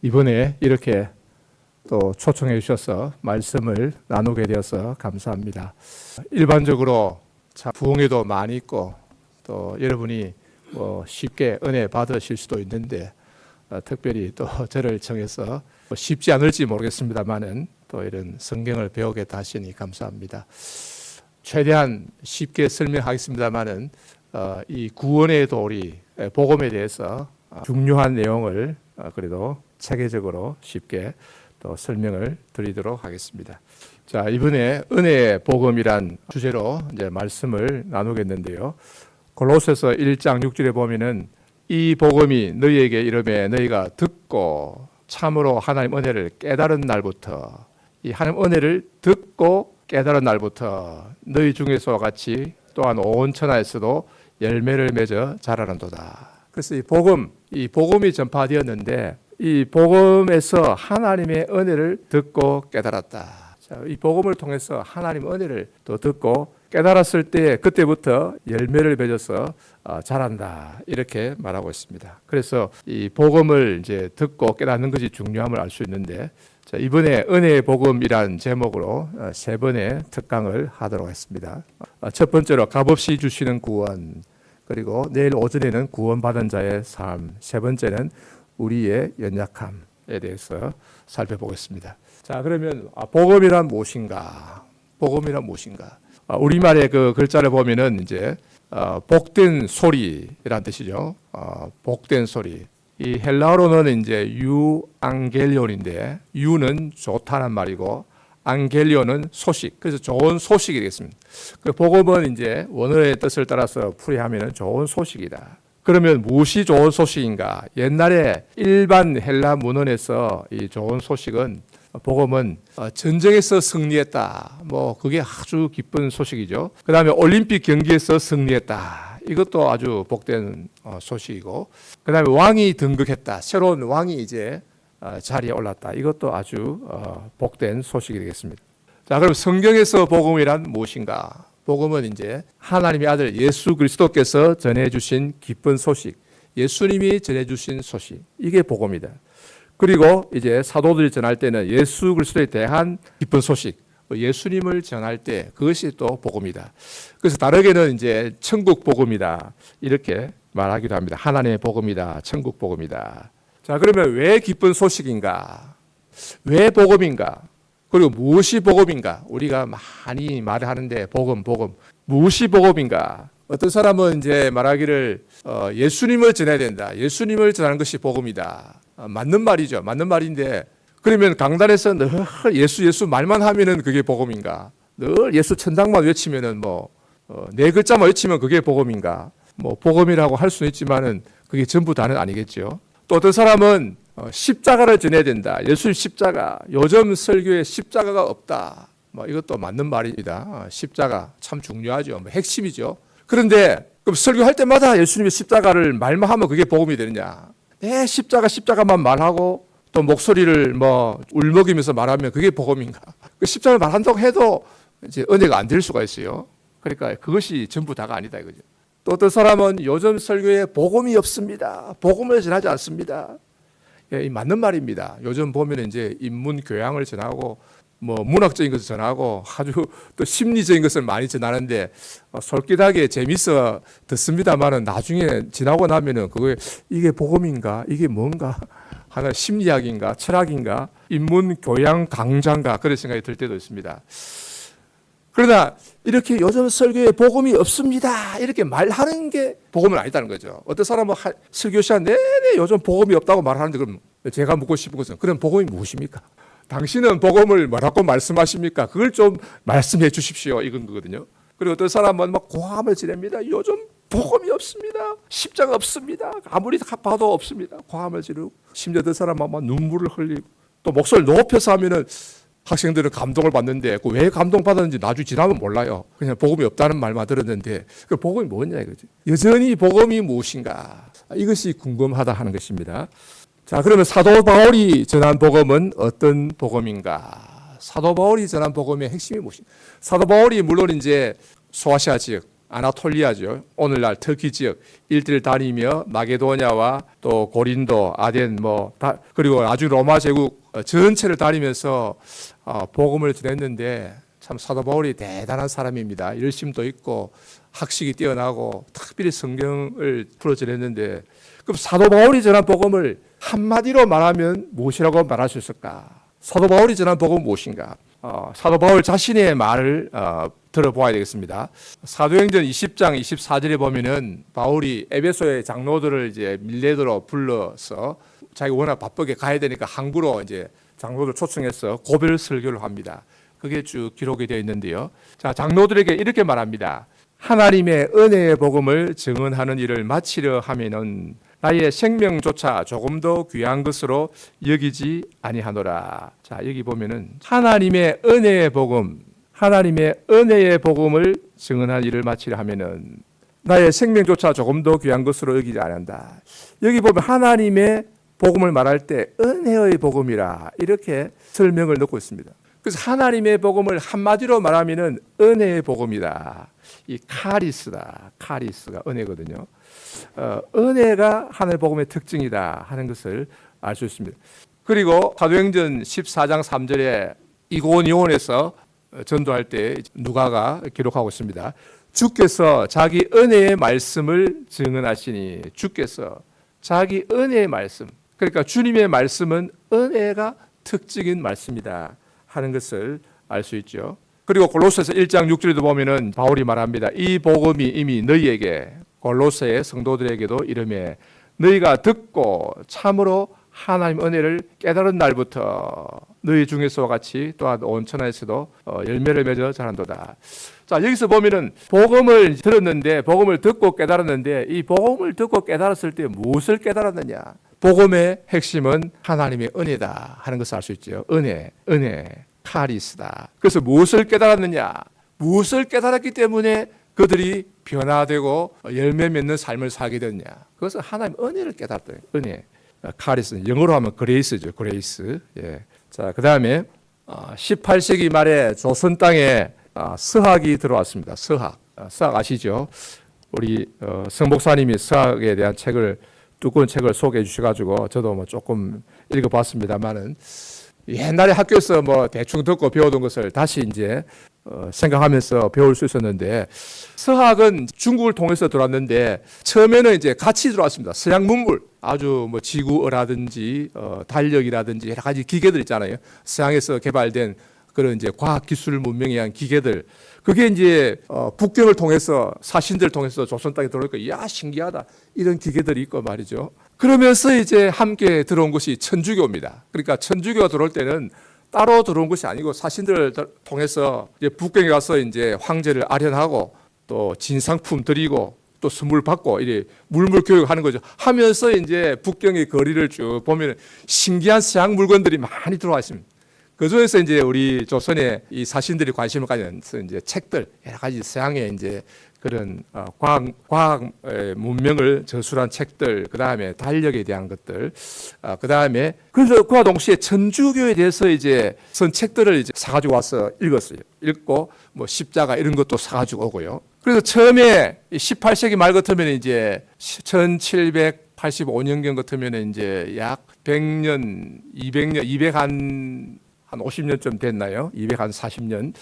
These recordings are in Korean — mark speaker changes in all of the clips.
Speaker 1: 이번에 이렇게 또 초청해 주셔서 말씀을 나누게 되어서 감사합니다. 일반적으로 참 부흥회도 많이 있고 또 여러분이 쉽게 은혜 받으실 수도 있는데 특별히 또 저를 청해서 쉽지 않을지 모르겠습니다만은 또 이런 성경을 배우겠다 하시니 감사합니다. 최대한 쉽게 설명하겠습니다만은 이 구원의 도리, 복음에 대해서 중요한 내용을 그래도 체계적으로 쉽게 또 설명을 드리도록 하겠습니다. 자, 이번에 은혜의 복음이란 주제로 이제 말씀을 나누겠는데요. 골로새서 1장 6절에 보면은 이 복음이 너희에게 이르매 너희가 듣고 참으로 하나님 은혜를 깨달은 날부터, 이 하나님 은혜를 듣고 깨달은 날부터 너희 중에서와 같이 또한 온 천하에서도 열매를 맺어 자라는도다. 그래서 이 복음이 전파되었는데 이 복음에서 하나님의 은혜를 듣고 깨달았다. 자, 이 복음을 통해서 하나님 은혜를 또 듣고 깨달았을 때 그때부터 열매를 맺어서 자란다, 이렇게 말하고 있습니다. 그래서 이 복음을 이제 듣고 깨닫는 것이 중요함을 알 수 있는데, 자, 이번에 은혜의 복음이란 제목으로 세 번의 특강을 하도록 했습니다. 첫 번째로 값없이 주시는 구원, 그리고 내일 오전에는 구원받은 자의 삶, 세 번째는 우리의 연약함에 대해서 살펴보겠습니다. 자, 그러면 복음이란 무엇인가? 복음이란 무엇인가? 우리말의 그 글자를 보면은 이제 복된 소리라는 뜻이죠. 복된 소리. 이 헬라어로는 이제 유앙겔리온인데, 유는 좋다는 말이고 앙겔리온은 소식. 그래서 좋은 소식이 되겠습니다. 그 복음은 이제 원어의 뜻을 따라서 풀이하면은 좋은 소식이다. 그러면 무엇이 좋은 소식인가? 옛날에 일반 헬라 문헌에서 이 좋은 소식은, 복음은 전쟁에서 승리했다, 그게 아주 기쁜 소식이죠. 그 다음에 올림픽 경기에서 승리했다, 이것도 아주 복된 소식이고, 그 다음에 왕이 등극했다, 새로운 왕이 이제 자리에 올랐다, 이것도 아주 복된 소식이 되겠습니다. 자, 그럼 성경에서 복음이란 무엇인가? 복음은 이제 하나님의 아들 예수 그리스도께서 전해주신 기쁜 소식, 예수님이 전해주신 소식, 이게 복음이다. 그리고 이제 사도들이 전할 때는 예수 그리스도에 대한 기쁜 소식, 예수님을 전할 때 그것이 또 복음이다. 그래서 다르게는 이제 천국 복음이다, 이렇게 말하기도 합니다. 하나님의 복음이다, 천국 복음이다. 자, 그러면 왜 기쁜 소식인가? 왜 복음인가? 그리고 무엇이 복음인가? 우리가 많이 말을 하는데 복음. 무엇이 복음인가? 어떤 사람은 이제 말하기를 예수님을 전해야 된다, 예수님을 전하는 것이 복음이다. 맞는 말이죠. 맞는 말인데, 그러면 강단에서 늘 예수 말만 하면은 그게 복음인가? 늘 예수 천당만 외치면은 네 글자만 외치면 그게 복음인가? 복음이라고 할 수는 있지만은 그게 전부 다는 아니겠죠. 또 어떤 사람은 십자가를 전해야 된다, 예수님 십자가, 요즘 설교에 십자가가 없다, 이것도 맞는 말입니다. 십자가 참 중요하죠. 핵심이죠. 그런데 그럼 설교할 때마다 예수님의 십자가를 말만 하면 그게 복음이 되느냐? 십자가만 말하고 또 목소리를 울먹이면서 말하면 그게 복음인가? 그 십자가를 말한다고 해도 이제 은혜가 안 될 수가 있어요. 그러니까 그것이 전부 다가 아니다, 이거죠. 또 어떤 사람은 요즘 설교에 복음이 없습니다, 복음을 전하지 않습니다. 이 맞는 말입니다. 요즘 보면 이제 인문 교양을 전하고 문학적인 것을 전하고 아주 또 심리적인 것을 많이 전하는데 솔깃하게 재밌어 듣습니다만은 나중에 지나고 나면은 이게 복음인가, 이게 뭔가 하나 심리학인가, 철학인가, 인문 교양 강좌인가, 그런 생각이 들 때도 있습니다. 그러나 이렇게 요즘 설교에 복음이 없습니다, 이렇게 말하는 게 복음은 아니다는 거죠. 어떤 사람은 설교 시간 내내 요즘 복음이 없다고 말하는데, 그럼 제가 묻고 싶은 것은, 그럼 복음이 무엇입니까? 당신은 복음을 뭐라고 말씀하십니까? 그걸 좀 말씀해 주십시오, 이건 거거든요. 그리고 어떤 사람은 고함을 지릅니다. 요즘 복음이 없습니다, 십자가 없습니다, 아무리 봐도 없습니다, 고함을 지르고, 심지어 어떤 사람은 눈물을 흘리고, 또 목소리를 높여서 하면은 학생들은 감동을 받는데 왜 감동받았는지 나중에 지나면 몰라요. 그냥 복음이 없다는 말만 들었는데 그 복음이 뭐냐 이거지. 여전히 복음이 무엇인가, 이것이 궁금하다 하는 것입니다. 자, 그러면 사도 바울이 전한 복음은 어떤 복음인가? 사도 바울이 전한 복음의 핵심이 무엇인가? 사도 바울이 물론 이제 소아시아 지역, 아나톨리아죠. 오늘날 터키 지역 일대를 다니며 마게도냐와 또 고린도, 아덴 그리고 아주 로마 제국 전체를 다니면서 복음을 전했는데 참 사도 바울이 대단한 사람입니다. 열심도 있고 학식이 뛰어나고 특별히 성경을 풀어 전했는데 그럼 사도 바울이 전한 복음을 한마디로 말하면 무엇이라고 말할 수 있을까? 사도 바울이 전한 복음은 무엇인가? 사도 바울 자신의 말을 들어보아야 되겠습니다. 사도행전 20장 24절에 보면은 바울이 에베소의 장로들을 이제 밀레도로 불러서 자기 워낙 바쁘게 가야 되니까 항구로 이제 장로들 초청해서 고별 설교를 합니다. 그게 쭉 기록이 되어 있는데요. 자, 장로들에게 이렇게 말합니다. 하나님의 은혜의 복음을 증언하는 일을 마치려 하면은 나의 생명조차 조금 더 귀한 것으로 여기지 아니하노라. 자, 여기 보면은 하나님의 은혜의 복음을 증언할 일을 마치려 하면은 나의 생명조차 조금 더 귀한 것으로 여기지 아니한다. 여기 보면 하나님의 복음을 말할 때 은혜의 복음이라 이렇게 설명을 넣고 있습니다. 그래서 하나님의 복음을 한마디로 말하면은 은혜의 복음이다. 이 카리스가 은혜거든요. 은혜가 하나님의 복음의 특징이다 하는 것을 알 수 있습니다. 그리고 사도행전 14장 3절에 이고니온에서 전도할 때 누가가 기록하고 있습니다. 주께서 자기 은혜의 말씀을 증언하시니 주께서 자기 은혜의 말씀, 그러니까 주님의 말씀은 은혜가 특징인 말씀이다 하는 것을 알 수 있죠. 그리고 골로새서 1장 6절에도 보면은 바울이 말합니다. 이 복음이 이미 너희에게 골로새의 성도들에게도 이르매 너희가 듣고 참으로 하나님 은혜를 깨달은 날부터 너희 중에서와 같이 또한 온 천하에서도 열매를 맺어 자란도다. 자, 여기서 보면은 복음을 들었는데 복음을 듣고 깨달았는데 이 복음을 듣고 깨달았을 때 무엇을 깨달았느냐? 복음의 핵심은 하나님의 은혜다 하는 것을 알 수 있죠. 은혜, 카리스다. 그래서 무엇을 깨달았느냐? 무엇을 깨달았기 때문에 그들이 변화되고 열매 맺는 삶을 살게 됐냐? 그것은 하나님 은혜를 깨달았다. 은혜, 카리스. 영어로 하면 그레이스죠. 그레이스. 예. 자, 그 다음에 18세기 말에 조선 땅에 서학이 들어왔습니다. 서학 아시죠? 우리 성 목사님이 서학에 대한 책을 두꺼운 책을 소개해 주셔가지고 저도 조금 읽어봤습니다만은 옛날에 학교에서 대충 듣고 배우던 것을 다시 이제 생각하면서 배울 수 있었는데 서학은 중국을 통해서 들어왔는데 처음에는 이제 같이 들어왔습니다. 서양 문물 아주 지구어라든지 달력이라든지 여러 가지 기계들 있잖아요. 서양에서 개발된 그런 이제 과학 기술 문명에 의한 기계들 그게 이제 북경을 통해서 사신들을 통해서 조선 땅에 들어오니까 야 신기하다 이런 기계들이 있고 말이죠. 그러면서 이제 함께 들어온 것이 천주교입니다. 그러니까 천주교가 들어올 때는 따로 들어온 것이 아니고 사신들을 통해서 이제 북경에 가서 이제 황제를 아련하고 또 진상품 드리고 또 선물 받고 이래 물물 교육하는 거죠. 하면서 이제 북경의 거리를 쭉 보면 신기한 서양 물건들이 많이 들어와 있습니다. 그 중에서 이제 우리 조선의 이 사신들이 관심을 가진 이제 책들 여러 가지 서양의 이제 그런 과학 문명을 저술한 책들, 그 다음에 달력에 대한 것들, 그 다음에 그래서 그와 동시에 천주교에 대해서 이제 쓴 책들을 이제 사가지고 와서 읽었어요. 읽고 십자가 이런 것도 사가지고 오고요. 그래서 처음에 18세기 말 같으면 이제 1785년경 같으면 이제 약 100년, 200년, 한 50년쯤 됐나요? 240년.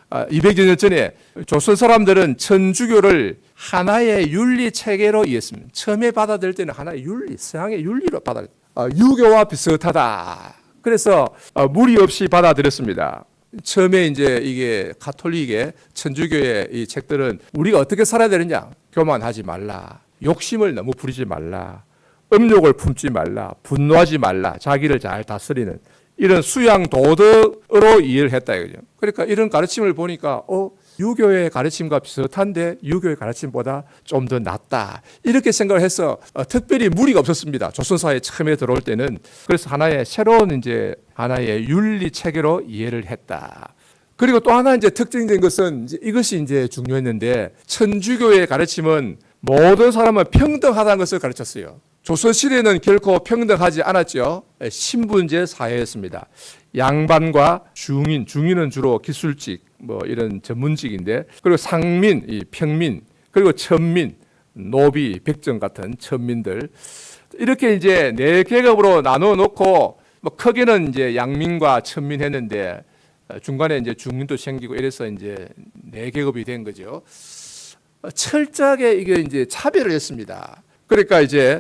Speaker 1: 200여 년 전에 조선 사람들은 천주교를 하나의 윤리 체계로 이해했습니다. 처음에 받아들일 때는 하나의 윤리, 서양의 윤리로 받아들였다. 유교와 비슷하다. 그래서 무리 없이 받아들였습니다. 처음에 이제 이게 가톨릭의 천주교의 이 책들은 우리가 어떻게 살아야 되느냐? 교만하지 말라. 욕심을 너무 부리지 말라. 음욕을 품지 말라. 분노하지 말라. 자기를 잘 다스리는 이런 수양 도덕으로 이해를 했다 이거죠. 그러니까 이런 가르침을 보니까 유교의 가르침과 비슷한데 유교의 가르침보다 좀 더 낫다 이렇게 생각을 해서 특별히 무리가 없었습니다. 조선사회에 처음에 들어올 때는. 그래서 하나의 새로운 이제 하나의 윤리 체계로 이해를 했다. 그리고 또 하나 이제 특징된 것은 이것이 이제 중요했는데 천주교의 가르침은 모든 사람은 평등하다는 것을 가르쳤어요. 조선시대에는 결코 평등하지 않았죠. 신분제 사회였습니다. 양반과 중인은 주로 기술직, 뭐 이런 전문직인데, 그리고 상민, 이 평민, 그리고 천민, 노비, 백정 같은 천민들, 이렇게 이제 네 계급으로 나누어 놓고 뭐 크게는 이제 양민과 천민 했는데 중간에 이제 중민도 생기고 이래서 이제 네 계급이 된 거죠. 철저하게 이게 이제 차별을 했습니다. 그러니까 이제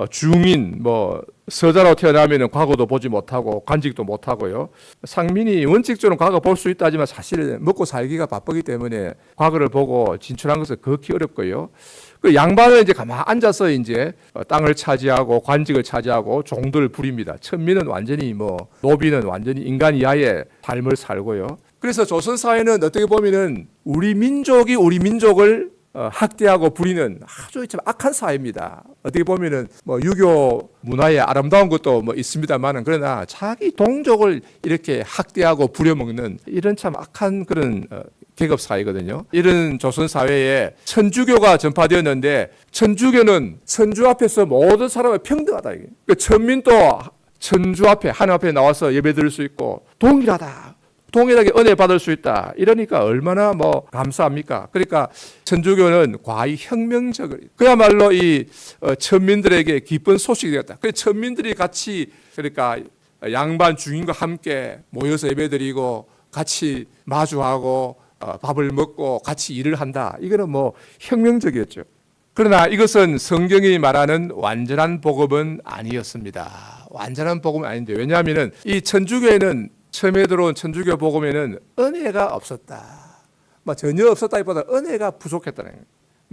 Speaker 1: 중인, 뭐 서자로 태어나면은 과거도 보지 못하고 관직도 못하고요. 상민이 원칙적으로 과거 볼 수 있다 하지만 사실 먹고 살기가 바쁘기 때문에 과거를 보고 진출한 것은 극히 어렵고요. 그 양반은 이제 가만 앉아서 이제 땅을 차지하고 관직을 차지하고 종들을 부립니다. 천민은 완전히 노비는 완전히 인간 이하의 삶을 살고요. 그래서 조선 사회는 어떻게 보면은 우리 민족이 우리 민족을 학대하고 부리는 아주 참 악한 사회입니다. 어떻게 보면은 유교 문화에 아름다운 것도 있습니다만은, 그러나 자기 동족을 이렇게 학대하고 부려먹는 이런 참 악한 그런 계급 사회거든요. 이런 조선 사회에 천주교가 전파되었는데, 천주교는 천주 앞에서 모든 사람을 평등하다. 그 천민도 천주 앞에 하나님 앞에 나와서 예배드릴 수 있고 동일하게 은혜 받을 수 있다. 이러니까 얼마나 감사합니까? 그러니까 천주교는 과히 혁명적으로, 그야말로 이 천민들에게 기쁜 소식이 되었다. 그 천민들이 같이, 그러니까 양반 중인과 함께 모여서 예배드리고 같이 마주하고 밥을 먹고 같이 일을 한다. 이거는 혁명적이었죠. 그러나 이것은 성경이 말하는 완전한 복음은 아니었습니다. 완전한 복음은 아닌데, 왜냐하면 이 천주교에는, 처음에 들어온 천주교 복음에는 은혜가 없었다. 전혀 없었다기보다 은혜가 부족했다는 거예요.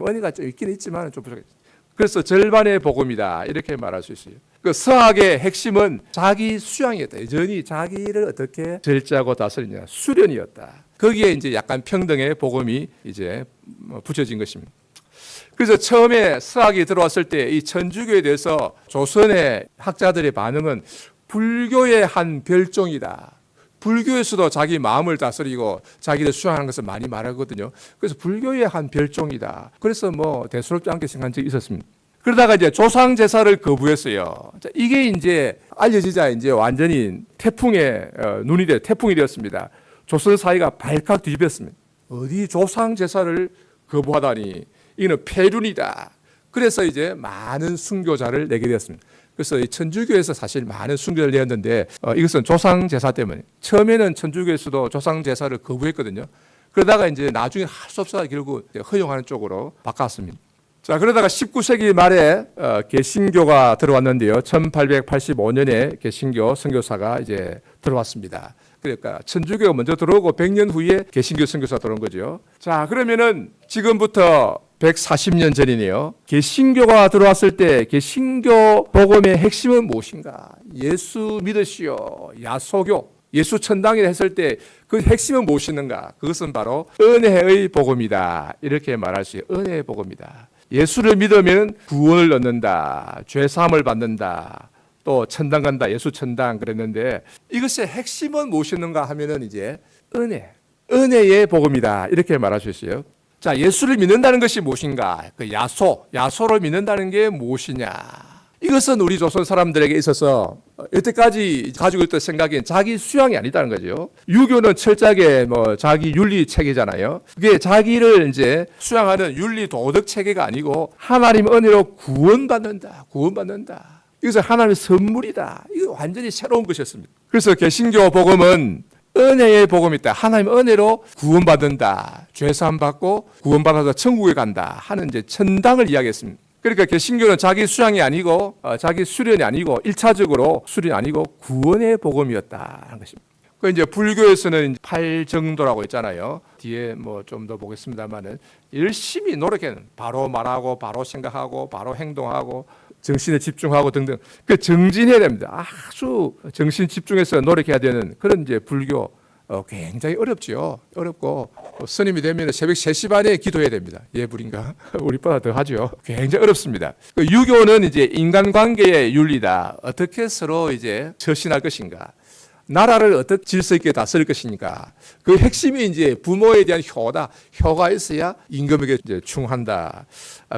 Speaker 1: 은혜가 좀 있긴 있지만 좀 부족했다. 그래서 절반의 복음이다, 이렇게 말할 수 있어요. 그 서학의 핵심은 자기 수양이었다. 여전히 자기를 어떻게 절제하고 다스리냐, 수련이었다. 거기에 이제 약간 평등의 복음이 이제 붙여진 것입니다. 그래서 처음에 서학이 들어왔을 때 이 천주교에 대해서 조선의 학자들의 반응은 불교의 한 별종이다. 불교에서도 자기 마음을 다스리고 자기를 수양하는 것을 많이 말하거든요. 그래서 불교의 한 별종이다. 그래서 대수롭지 않게 생각한 적이 있었습니다. 그러다가 이제 조상 제사를 거부했어요. 이게 이제 알려지자 이제 완전히 태풍의 눈이 태풍이 되었습니다. 조선 사회가 발칵 뒤집혔습니다. 어디 조상 제사를 거부하다니, 이는 폐륜이다. 그래서 이제 많은 순교자를 내게 되었습니다. 그래서 이 천주교에서 사실 많은 순교를 내었는데, 이것은 조상 제사 때문에, 처음에는 천주교에서도 조상 제사를 거부했거든요. 그러다가 이제 나중에 할 수 없어서 결국 허용하는 쪽으로 바꿨습니다. 자, 그러다가 19세기 말에 개신교가 들어왔는데요. 1885년에 개신교 선교사가 이제 들어왔습니다. 그러니까 천주교가 먼저 들어오고 100년 후에 개신교 선교사가 들어온 거죠. 자, 그러면은 지금부터 140년 전이네요. 개신교가 들어왔을 때 개신교 복음의 핵심은 무엇인가? 예수 믿으시오. 야소교, 예수 천당이라 했을 때 그 핵심은 무엇인가? 그것은 바로 은혜의 복음이다. 이렇게 말할 수 있어요. 은혜의 복음이다. 예수를 믿으면 구원을 얻는다. 죄사함을 받는다. 또 천당 간다. 예수 천당 그랬는데, 이것의 핵심은 무엇인가 하면은 이제 은혜의 복음이다. 이렇게 말할 수 있어요. 자, 예수를 믿는다는 것이 무엇인가? 그 야소를 믿는다는 게 무엇이냐? 이것은 우리 조선 사람들에게 있어서 여태까지 가지고 있던 생각은 자기 수양이 아니다는 거죠. 유교는 철저하게 자기 윤리 체계잖아요. 그게 자기를 이제 수양하는 윤리 도덕 체계가 아니고 하나님 은혜로 구원받는다. 이것은 하나님의 선물이다. 이거 완전히 새로운 것이었습니다. 그래서 개신교 복음은 은혜의 복음이 있다. 하나님 은혜로 구원받는다. 죄사함 받고 구원받아서 천국에 간다 하는 이제 천당을 이야기했습니다. 그러니까 개신교는 자기 수양이 아니고 자기 수련이 아니고 1차적으로 수련이 아니고 구원의 복음이었다는 것입니다. 그 이제 불교에서는 팔정도라고 있잖아요. 뒤에 좀 더 보겠습니다만은 열심히 노력해는 바로 말하고 바로 생각하고 바로 행동하고 정신에 집중하고 등등. 그 정진해야 됩니다. 아주 정신 집중해서 노력해야 되는 그런 이제 불교 굉장히 어렵죠. 어렵고 스님이 되면 새벽 3시 반에 기도해야 됩니다. 예불인가? 우리보다 더 하죠. 굉장히 어렵습니다. 그 유교는 이제 인간관계의 윤리다. 어떻게 서로 이제 처신할 것인가? 나라를 어떻게 질서 있게 다스릴 것이니까 그 핵심이 이제 부모에 대한 효다. 효가 있어야 임금에게 이제 충한다.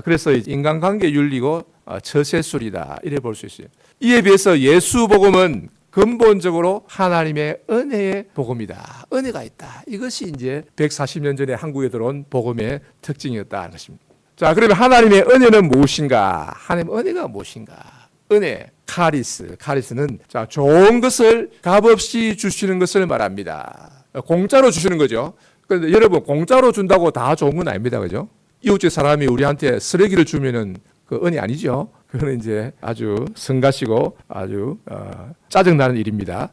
Speaker 1: 그래서 인간관계 윤리고 처세술이다. 이래 볼 수 있어요. 이에 비해서 예수 복음은 근본적으로 하나님의 은혜의 복음이다. 은혜가 있다. 이것이 이제 140년 전에 한국에 들어온 복음의 특징이었다는 것입니다. 자, 그러면 하나님의 은혜는 무엇인가? 하나님의 은혜가 무엇인가? 은혜, 카리스는 자, 좋은 것을 값없이 주시는 것을 말합니다. 공짜로 주시는 거죠. 그런데 여러분, 공짜로 준다고 다 좋은 건 아닙니다. 그죠? 이웃집 사람이 우리한테 쓰레기를 주면은 그 은혜 아니죠. 그거는 이제 아주 성가시고 아주 짜증나는 일입니다.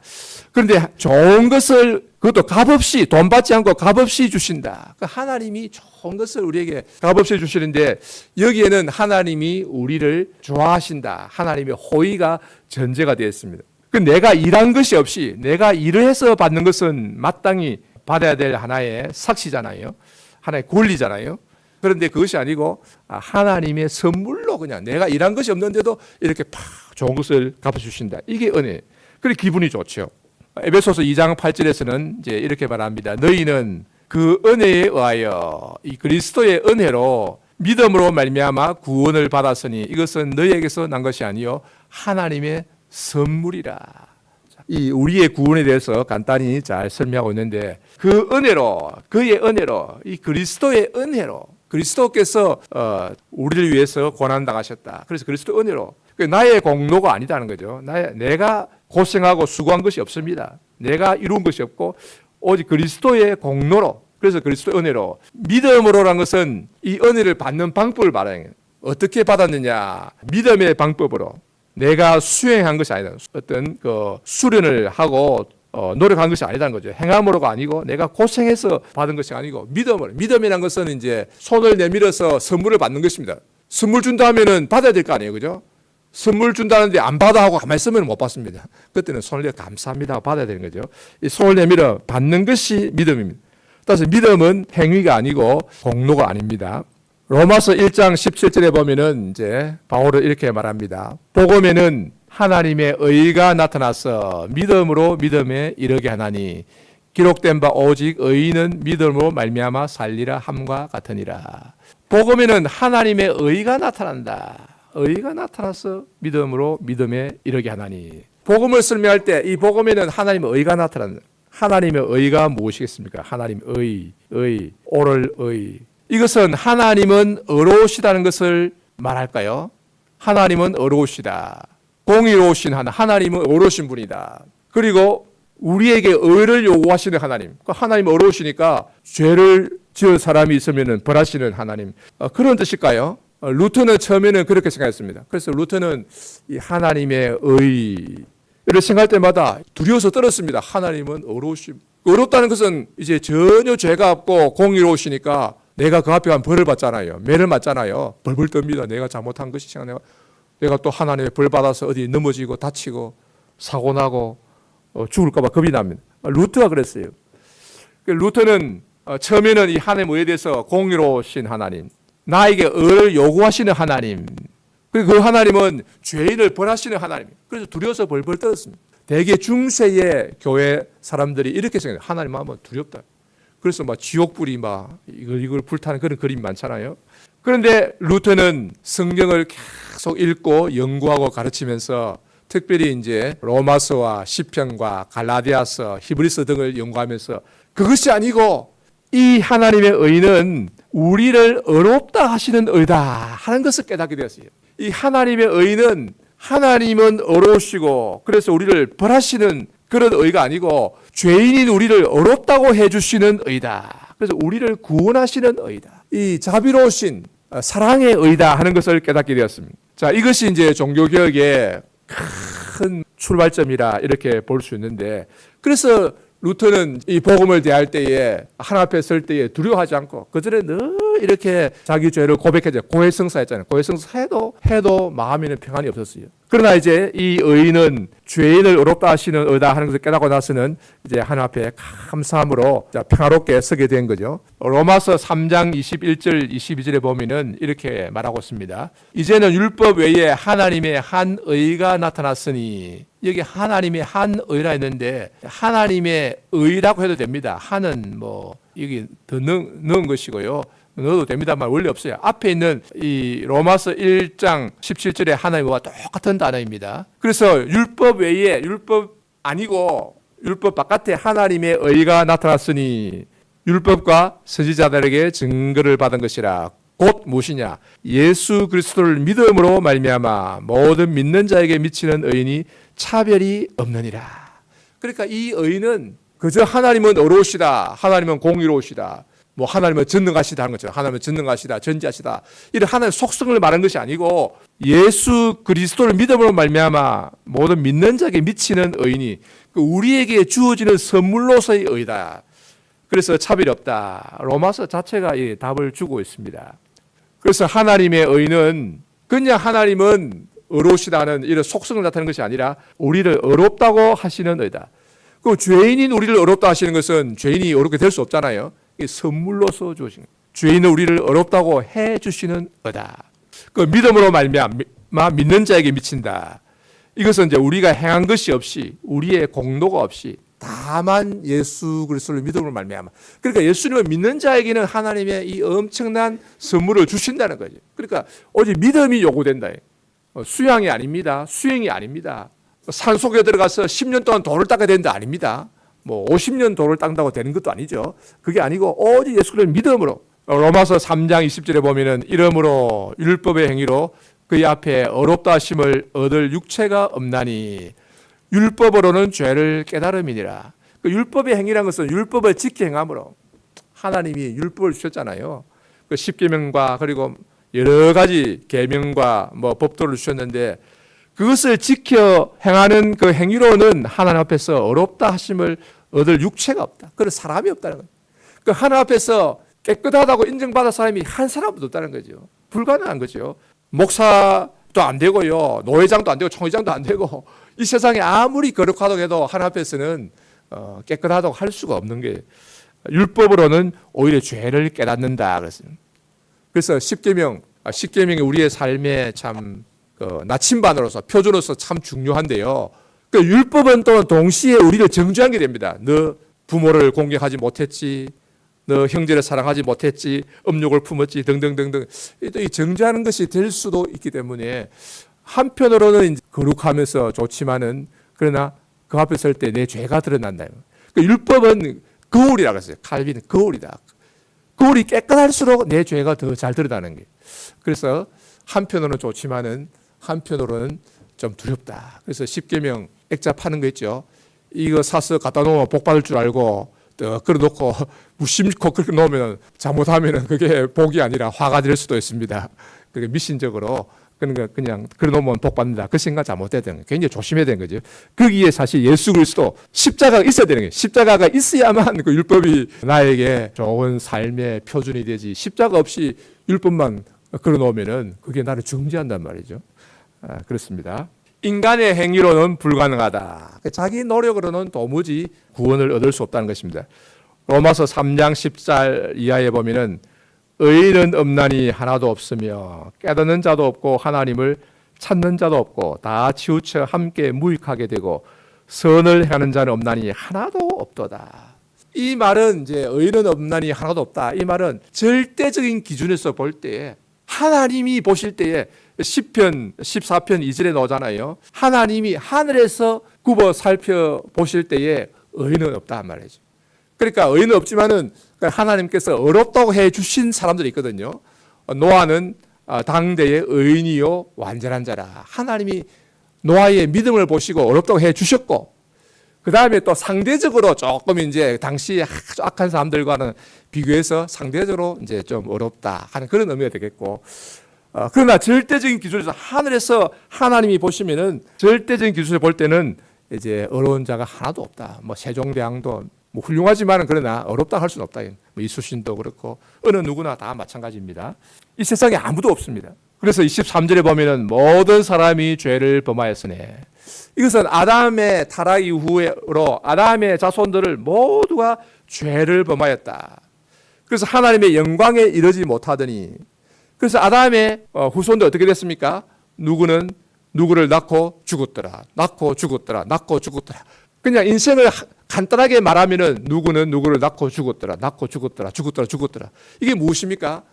Speaker 1: 그런데 좋은 것을 그것도 값없이, 돈 받지 않고 값없이 주신다. 하나님이 좋은 것을 우리에게 값없이 주시는데 여기에는 하나님이 우리를 좋아하신다. 하나님의 호의가 전제가 되어 있습니다. 내가 일한 것이 없이 내가 일을 해서 받는 것은 마땅히 받아야 될 하나의 삭시잖아요. 하나의 권리잖아요. 그런데 그것이 아니고 하나님의 선물로 그냥 내가 일한 것이 없는데도 이렇게 팍 좋은 것을 갚아주신다. 이게 은혜. 그래 기분이 좋죠. 에베소서 2장 8절에서는 이제 이렇게 말합니다. 너희는 그 은혜에 의하여 이 그리스도의 은혜로 믿음으로 말미암아 구원을 받았으니 이것은 너희에게서 난 것이 아니요 하나님의 선물이라. 이 우리의 구원에 대해서 간단히 잘 설명하고 있는데 그 은혜로, 그의 은혜로, 이 그리스도의 은혜로, 그리스도께서 우리를 위해서 고난당하셨다. 그래서 그리스도 은혜로, 나의 공로가 아니다는 거죠. 내가 고생하고 수고한 것이 없습니다. 내가 이룬 것이 없고 오직 그리스도의 공로로, 그래서 그리스도의 은혜로, 믿음으로라는 것은 이 은혜를 받는 방법을 말하는 거예요. 어떻게 받았느냐? 믿음의 방법으로. 내가 수행한 것이 아니다. 어떤 그 수련을 하고 노력한 것이 아니다는 거죠. 행함으로가 아니고 내가 고생해서 받은 것이 아니고 믿음으로. 믿음이라는 것은 이제 손을 내밀어서 선물을 받는 것입니다. 선물 준다 하면은 받아야 될 거 아니에요, 그죠? 선물 준다는데 안 받아 하고 가만히 있으면 못 받습니다. 그때는 손을 내밀어 감사합니다 받아야 되는 거죠. 이 손을 내밀어 받는 것이 믿음입니다. 따라서 믿음은 행위가 아니고 공로가 아닙니다. 로마서 1장 17절에 보면은 이제 바울은 이렇게 말합니다. 복음에는 하나님의 의가 나타나서 믿음으로 믿음에 이르게 하나니 기록된 바 오직 의인은 믿음으로 말미암아 살리라 함과 같으니라. 복음에는 하나님의 의가 나타난다. 의가 나타나서 믿음으로 믿음에 이르게 하나니. 복음을 설명할 때 이 복음에는 하나님의 의가 나타난다. 하나님의 의가 무엇이겠습니까? 하나님의 의, 옳을 의. 이것은 하나님은 의로우시다는 것을 말할까요? 하나님은 의로우시다. 공의로우신 하나님은 의로우신 분이다. 그리고 우리에게 의를 요구하시는 하나님. 하나님은 의로우시니까 죄를 지을 사람이 있으면 벌하시는 하나님. 그런 뜻일까요? 루터는 처음에는 그렇게 생각했습니다. 그래서 루터는 이 하나님의 의를 생각할 때마다 두려워서 떨었습니다. 하나님은 의로우심. 의롭다는 것은 이제 전혀 죄가 없고 공의로우시니까 내가 그 앞에 가면 벌을 받잖아요. 매를 맞잖아요. 벌벌 떱니다. 내가 잘못한 것이 내가 또 하나님의 벌 받아서 어디 넘어지고 다치고 사고 나고 죽을까 봐 겁이 납니다. 루터가 그랬어요. 루터는 처음에는 이 하나님의 의에 대해서 공의로우신 하나님, 나에게 의를 요구하시는 하나님, 그리고 그 하나님은 죄인을 벌하시는 하나님. 그래서 두려워서 벌벌 떨었습니다. 대개 중세의 교회 사람들이 이렇게 생각해요. 하나님 하면 두렵다. 그래서 막 지옥불이 막 이걸 불타는 그런 그림이 많잖아요. 그런데 루터는 성경을 계속 읽고 연구하고 가르치면서 특별히 이제 로마서와 시편과 갈라디아서, 히브리서 등을 연구하면서 그것이 아니고 이 하나님의 의는 우리를 의롭다 하시는 의다 하는 것을 깨닫게 되었어요. 이 하나님의 의는 하나님은 의로우시고 그래서 우리를 벌하시는 그런 의가 아니고 죄인인 우리를 의롭다고 해주시는 의다. 그래서 우리를 구원하시는 의다. 이 자비로우신 사랑의 의다 하는 것을 깨닫게 되었습니다. 자, 이것이 이제 종교개혁의 큰 출발점이라 이렇게 볼 수 있는데, 그래서 루터는 이 복음을 대할 때에 하나님 앞에 설 때에 두려워하지 않고 그전에 늘 이렇게 자기 죄를 고백해서 고해성사했잖아요. 고해성사 해도 마음에는 평안이 없었어요. 그러나 이제 이 의인은 죄인을 의롭다 하시는 의다 하는 것을 깨닫고 나서는 이제 하나님 앞에 감사함으로 평화롭게 서게 된 거죠. 로마서 3장 21절 22절에 보면은 이렇게 말하고 있습니다. 이제는 율법 외에 하나님의 한 의가 나타났으니, 여기 하나님의 한 의라 했는데 하나님의 의라고 해도 됩니다. 한은 뭐 여기 더 넣은 것이고요. 넣어도 됩니다만 원래 없어요. 앞에 있는 이 로마서 1장 17절의 하나님과 똑같은 단어입니다. 그래서 율법 외에, 율법 아니고 율법 바깥에 하나님의 의가 나타났으니 율법과 선지자들에게 증거를 받은 것이라. 곧 무엇이냐? 예수 그리스도를 믿음으로 말미암아 모든 믿는 자에게 미치는 의인이 차별이 없느니라. 그러니까 이 의는 그저 하나님은 의로우시다, 하나님은 공의로우시다, 뭐 하나님은 전능하시다 하는 것처럼 하나님은 전능하시다, 전지하시다 이런 하나님의 속성을 말하는 것이 아니고 예수 그리스도를 믿음으로 말미암아 모든 믿는 자에게 미치는 의인이 우리에게 주어지는 선물로서의 의다. 그래서 차별이 없다. 로마서 자체가 이 답을 주고 있습니다. 그래서 하나님의 의는 그냥 하나님은 의로우시다는 이런 속성을 나타내는 것이 아니라 우리를 의롭다고 하시는 의다. 그 죄인인 우리를 의롭다 하시는 것은 죄인이 의롭게 될 수 없잖아요. 이게 선물로서 주신 거예요. 죄인은 우리를 의롭다고 해 주시는 의다. 그 믿음으로 말미암아 믿는 자에게 미친다. 이것은 이제 우리가 행한 것이 없이 우리의 공로가 없이 다만 예수 그리스도를 믿음으로 말미암아. 그러니까 예수님을 믿는 자에게는 하나님의 이 엄청난 선물을 주신다는 거죠. 그러니까 오직 믿음이 요구된다. 수양이 아닙니다. 수행이 아닙니다. 산속에 들어가서 10년 동안 돌을 닦아야 되는 데 아닙니다. 뭐 50년 돌을 닦는다고 되는 것도 아니죠. 그게 아니고 오직 예수를 믿음으로. 로마서 3장 20절에 보면은 이러므로 율법의 행위로 그의 앞에 어렵다 하심을 얻을 육체가 없나니 율법으로는 죄를 깨달음이니라. 그 율법의 행위라는 것은 율법을 지켜 행함으로 하나님이 율법을 주셨잖아요. 그 십계명과 그리고 여러 가지 계명과 뭐 법도를 주셨는데 그것을 지켜 행하는 그 행위로는 하나님 앞에서 어렵다 하심을 얻을 육체가 없다. 그런 사람이 없다는 거예요. 그 하나님 앞에서 깨끗하다고 인정받을 사람이 한 사람도 없다는 거죠. 불가능한 거죠. 목사도 안 되고요, 노회장도 안 되고 총회장도 안 되고 이 세상에 아무리 거룩하다고 해도 하나님 앞에서는 깨끗하다고 할 수가 없는 게 율법으로는 오히려 죄를 깨닫는다 그랬습니다. 그래서 십계명이 우리의 삶에 참 나침반으로서 표준으로서 참 중요한데요. 그 율법은 또 동시에 우리를 정죄하게 됩니다. 너 부모를 공경하지 못했지, 너 형제를 사랑하지 못했지, 음욕을 품었지 등등등등 또 이 정죄하는 것이 될 수도 있기 때문에 한편으로는 이제 거룩하면서 좋지만은 그러나 그 앞에 설 때 내 죄가 드러난다. 그 율법은 거울이라고 했어요. 칼빈은 거울이다. 거울이 깨끗할수록 내 죄가 더 잘 드러나는 게. 그래서 한편으로는 좋지만은 한편으로는 좀 두렵다. 그래서 십계명 액자 파는 거 있죠. 이거 사서 갖다 놓으면 복 받을 줄 알고 걸어놓고 무심코 그렇게 놓으면 잘못하면 그게 복이 아니라 화가 될 수도 있습니다. 그게 미신적으로 그냥 걸어놓으면 복 받는다. 그 생각 잘못해야 되는 거예요. 굉장히 조심해야 되는 거죠. 거기에 사실 예수 그리스도 십자가가 있어야 되는 거예요. 십자가가 있어야만 그 율법이 나에게 좋은 삶의 표준이 되지. 십자가 없이 율법만 걸어놓으면은 그게 나를 정죄한단 말이죠. 그렇습니다. 인간의 행위로는 불가능하다. 자기 노력으로는 도무지 구원을 얻을 수 없다는 것입니다. 로마서 3장 10절 이하에 보면은 의인은 없나니 하나도 없으며 깨닫는 자도 없고 하나님을 찾는 자도 없고 다 치우쳐 함께 무익하게 되고 선을 행하는 자는 없나니 하나도 없도다. 이 말은 이제 의인은 없나니 하나도 없다. 이 말은 절대적인 기준에서 볼 때 하나님이 보실 때에 시편 14편 2절에 나오잖아요. 하나님이 하늘에서 굽어 살펴보실 때에 의인은 없다 말이죠. 그러니까 의인은 없지만은 하나님께서 어렵다고 해 주신 사람들이 있거든요. 노아는 당대의 의인이요 완전한 자라. 하나님이 노아의 믿음을 보시고 어렵다고 해 주셨고, 그 다음에 또 상대적으로 조금 이제 당시 아주 악한 사람들과는 비교해서 상대적으로 이제 좀 어렵다 하는 그런 의미가 되겠고, 그러나 절대적인 기준에서 하늘에서 하나님이 보시면은 절대적인 기준에서 볼 때는 이제 어려운 자가 하나도 없다. 뭐 세종대왕도 뭐 훌륭하지만은 그러나 어렵다 할 수는 없다. 뭐 이수신도 그렇고 어느 누구나 다 마찬가지입니다. 이 세상에 아무도 없습니다. 그래서 23절에 보면은 모든 사람이 죄를 범하였으네. 이것은 아담의 타락 이후로 아담의 자손들을 모두가 죄를 범하였다. 그래서 하나님의 영광에 이르지 못하더니, 그래서 아담의 후손들 어떻게 됐습니까? 누구는 누구를 낳고 죽었더라. 낳고 죽었더라. 낳고 죽었더라. 그냥 인생을 간단하게 말하면은 누구는 누구를 낳고 죽었더라. 낳고 죽었더라. 죽었더라. 죽었더라. 이게 무엇입니까?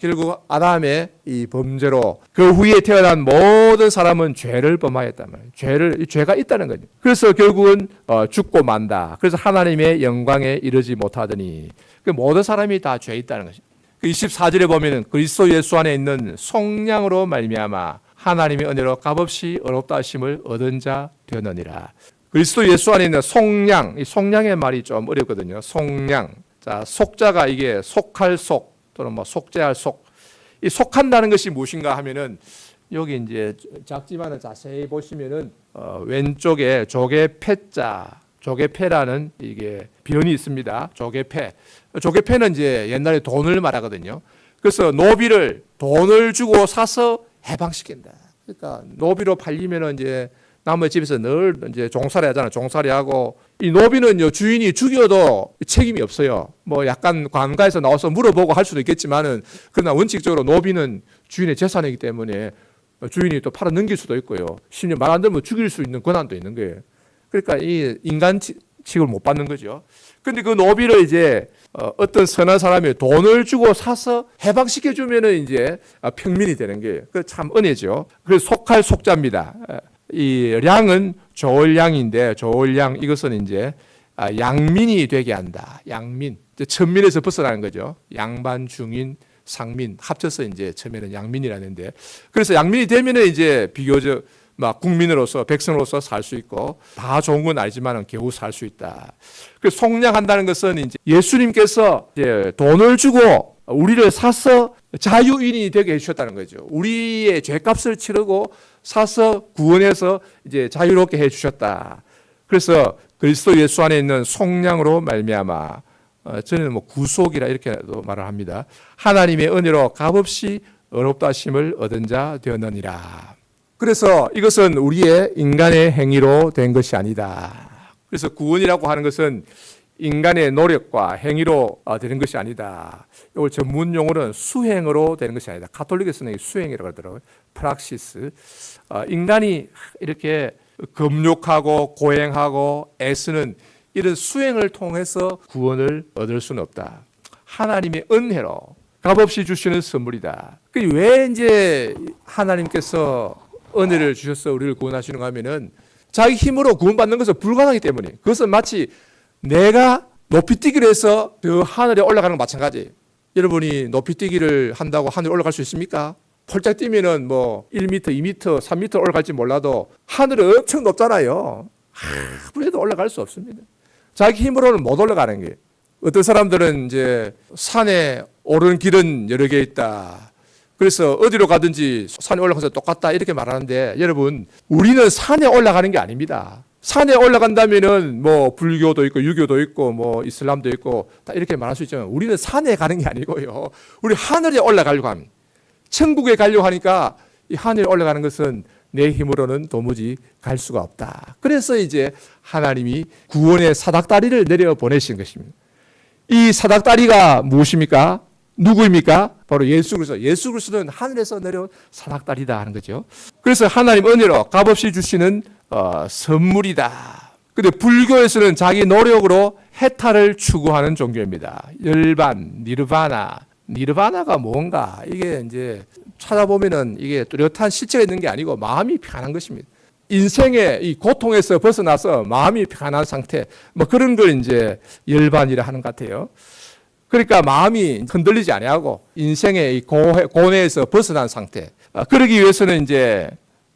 Speaker 1: 결국 아담의 이 범죄로 그 후에 태어난 모든 사람은 죄를 범하였단 말이에요. 죄가 있다는 거죠. 그래서 결국은 죽고 만다. 그래서 하나님의 영광에 이르지 못하더니 그 모든 사람이 다 죄 있다는 것이죠. 그 24절에 보면은 그리스도 예수 안에 있는 속량으로 말미암아 하나님의 은혜로 값없이 의롭다 하심을 얻은 자 되느니라. 그리스도 예수 안에 있는 속량, 이 속량의 말이 좀 어렵거든요. 속량. 자, 속자가 이게 속할 속 또는 뭐 속죄할 속. 이 속한다는 것이 무엇인가 하면은 여기 이제 작지만은 자세히 보시면은 왼쪽에 조개패자, 조개패라는 이게 변이 있습니다. 조개패. 조개패는 이제 옛날에 돈을 말하거든요. 그래서 노비를 돈을 주고 사서 해방시킨다. 그러니까 노비로 팔리면은 이제 남의 집에서 늘 이제 종살이 하잖아요. 종살이 하고 이 노비는요 주인이 죽여도 책임이 없어요. 뭐 약간 관가에서 나와서 물어보고 할 수도 있겠지만은 그러나 원칙적으로 노비는 주인의 재산이기 때문에 주인이 또 팔아 넘길 수도 있고요. 심지어 말 안 들으면 죽일 수 있는 권한도 있는 거예요. 그러니까 이 인간 취급을 못 받는 거죠. 근데 그 노비를 이제 어떤 선한 사람이 돈을 주고 사서 해방시켜 주면은 이제 평민이 되는 거예요. 그 참 은혜죠. 그래서 속할 속자입니다. 이 량은 좋을 양인데 좋을 양 이것은 이제 양민이 되게 한다. 양민. 천민에서 벗어나는 거죠. 양반, 중인, 상민 합쳐서 이제 처음에는 양민이라는데 그래서 양민이 되면은 이제 비교적 막 국민으로서 백성으로서 살 수 있고 다 좋은 건 아니지만은 겨우 살 수 있다. 그 속량한다는 것은 이제 예수님께서 이제 돈을 주고 우리를 사서 자유인이 되게 해주셨다는 거죠. 우리의 죄값을 치르고 사서 구원해서 이제 자유롭게 해주셨다. 그래서 그리스도 예수 안에 있는 속량으로 말미암아 저는 뭐 구속이라 이렇게도 말을 합니다. 하나님의 은혜로 값없이 의롭다 하심을 얻은 자 되었느니라. 그래서 이것은 우리의 인간의 행위로 된 것이 아니다. 그래서 구원이라고 하는 것은 인간의 노력과 행위로 되는 것이 아니다. 이걸 전문 용어는 수행으로 되는 것이 아니다. 가톨릭에서는 수행이라고 하더라고요. 프락시스. 인간이 이렇게 금욕하고 고행하고 애쓰는 이런 수행을 통해서 구원을 얻을 수는 없다. 하나님의 은혜로 값없이 주시는 선물이다. 왜 이제 하나님께서 은혜를 주셔서 우리를 구원하시는가 하면은 자기 힘으로 구원받는 것은 불가능하기 때문에 그것은 마치 내가 높이뛰기를 해서 저 하늘에 올라가는 것 마찬가지예요. 여러분이 높이뛰기를 한다고 하늘에 올라갈 수 있습니까? 폴짝 뛰면은 뭐 1m, 2m, 3m 올라갈지 몰라도 하늘은 엄청 높잖아요. 그래도 올라갈 수 없습니다. 자기 힘으로는 못 올라가는 거예요. 어떤 사람들은 이제 산에 오르는 길은 여러 개 있다. 그래서 어디로 가든지 산에 올라가서 똑같다 이렇게 말하는데 여러분 우리는 산에 올라가는 게 아닙니다. 산에 올라간다면은 뭐 불교도 있고 유교도 있고 뭐 이슬람도 있고 다 이렇게 말할 수 있지만 우리는 산에 가는 게 아니고요. 우리 하늘에 올라가려고 합니다. 천국에 가려고 하니까 이 하늘에 올라가는 것은 내 힘으로는 도무지 갈 수가 없다. 그래서 이제 하나님이 구원의 사닥다리를 내려 보내신 것입니다. 이 사닥다리가 무엇입니까? 누구입니까? 바로 예수 그리스도. 예수 그리스도는 하늘에서 내려온 사닥다리다 하는 거죠. 그래서 하나님 은혜로 값없이 주시는 선물이다. 근데 불교에서는 자기 노력으로 해탈을 추구하는 종교입니다. 열반, 니르바나. 니르바나가 뭔가 이게 이제 찾아보면은 이게 뚜렷한 실체가 있는 게 아니고 마음이 편한 것입니다. 인생의 이 고통에서 벗어나서 마음이 편한 상태, 뭐 그런 걸 이제 열반이라 하는 것 같아요. 그러니까 마음이 흔들리지 아니하고 인생의 이 고뇌에서 벗어난 상태. 그러기 위해서는 이제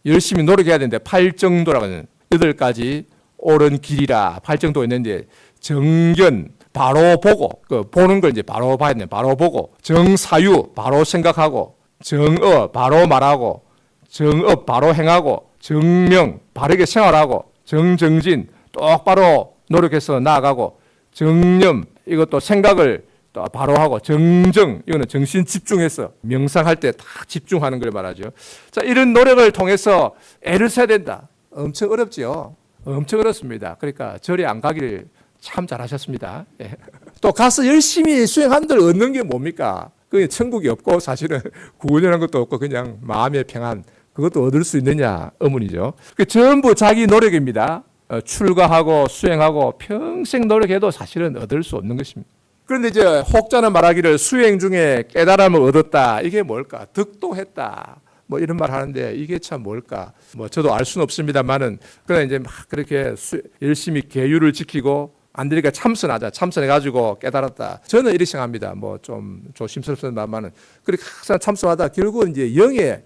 Speaker 1: 열심히 노력해야 되는데 팔정도라고 하는 8가지 옳은 길이라 팔정도가 있는데 정견, 바로 보고, 보는 걸 이제 바로 봐야 되네. 바로 보고, 정사유, 바로 생각하고, 정어, 바로 말하고, 정업, 바로 행하고, 정명, 바르게 생활하고, 정정진, 똑바로 노력해서 나아가고, 정념, 이것도 생각을 또 바로 하고, 정정, 이거는 정신 집중해서 명상할 때 다 집중하는 걸 말하죠. 자, 이런 노력을 통해서 애를 써야 된다. 엄청 어렵지요. 엄청 어렵습니다. 그러니까 절에 안 가기를 참 잘하셨습니다. 예. 또 가서 열심히 수행한들 얻는 게 뭡니까? 그 천국이 없고 사실은 구원이라는 것도 없고 그냥 마음의 평안 그것도 얻을 수 있느냐 의문이죠. 전부 자기 노력입니다. 출가하고 수행하고 평생 노력해도 사실은 얻을 수 없는 것입니다. 그런데 이제 혹자는 말하기를 수행 중에 깨달음을 얻었다. 이게 뭘까? 득도했다. 뭐 이런 말 하는데 이게 참 뭘까? 뭐 저도 알 수는 없습니다만은 그러나 이제 막 그렇게 열심히 계율을 지키고 안 되니까 참선하자. 참선해가지고 깨달았다. 저는 이렇게 생각합니다. 뭐 좀 조심스럽습니다만은 그렇게 항상 참선하다 결국은 이제 영에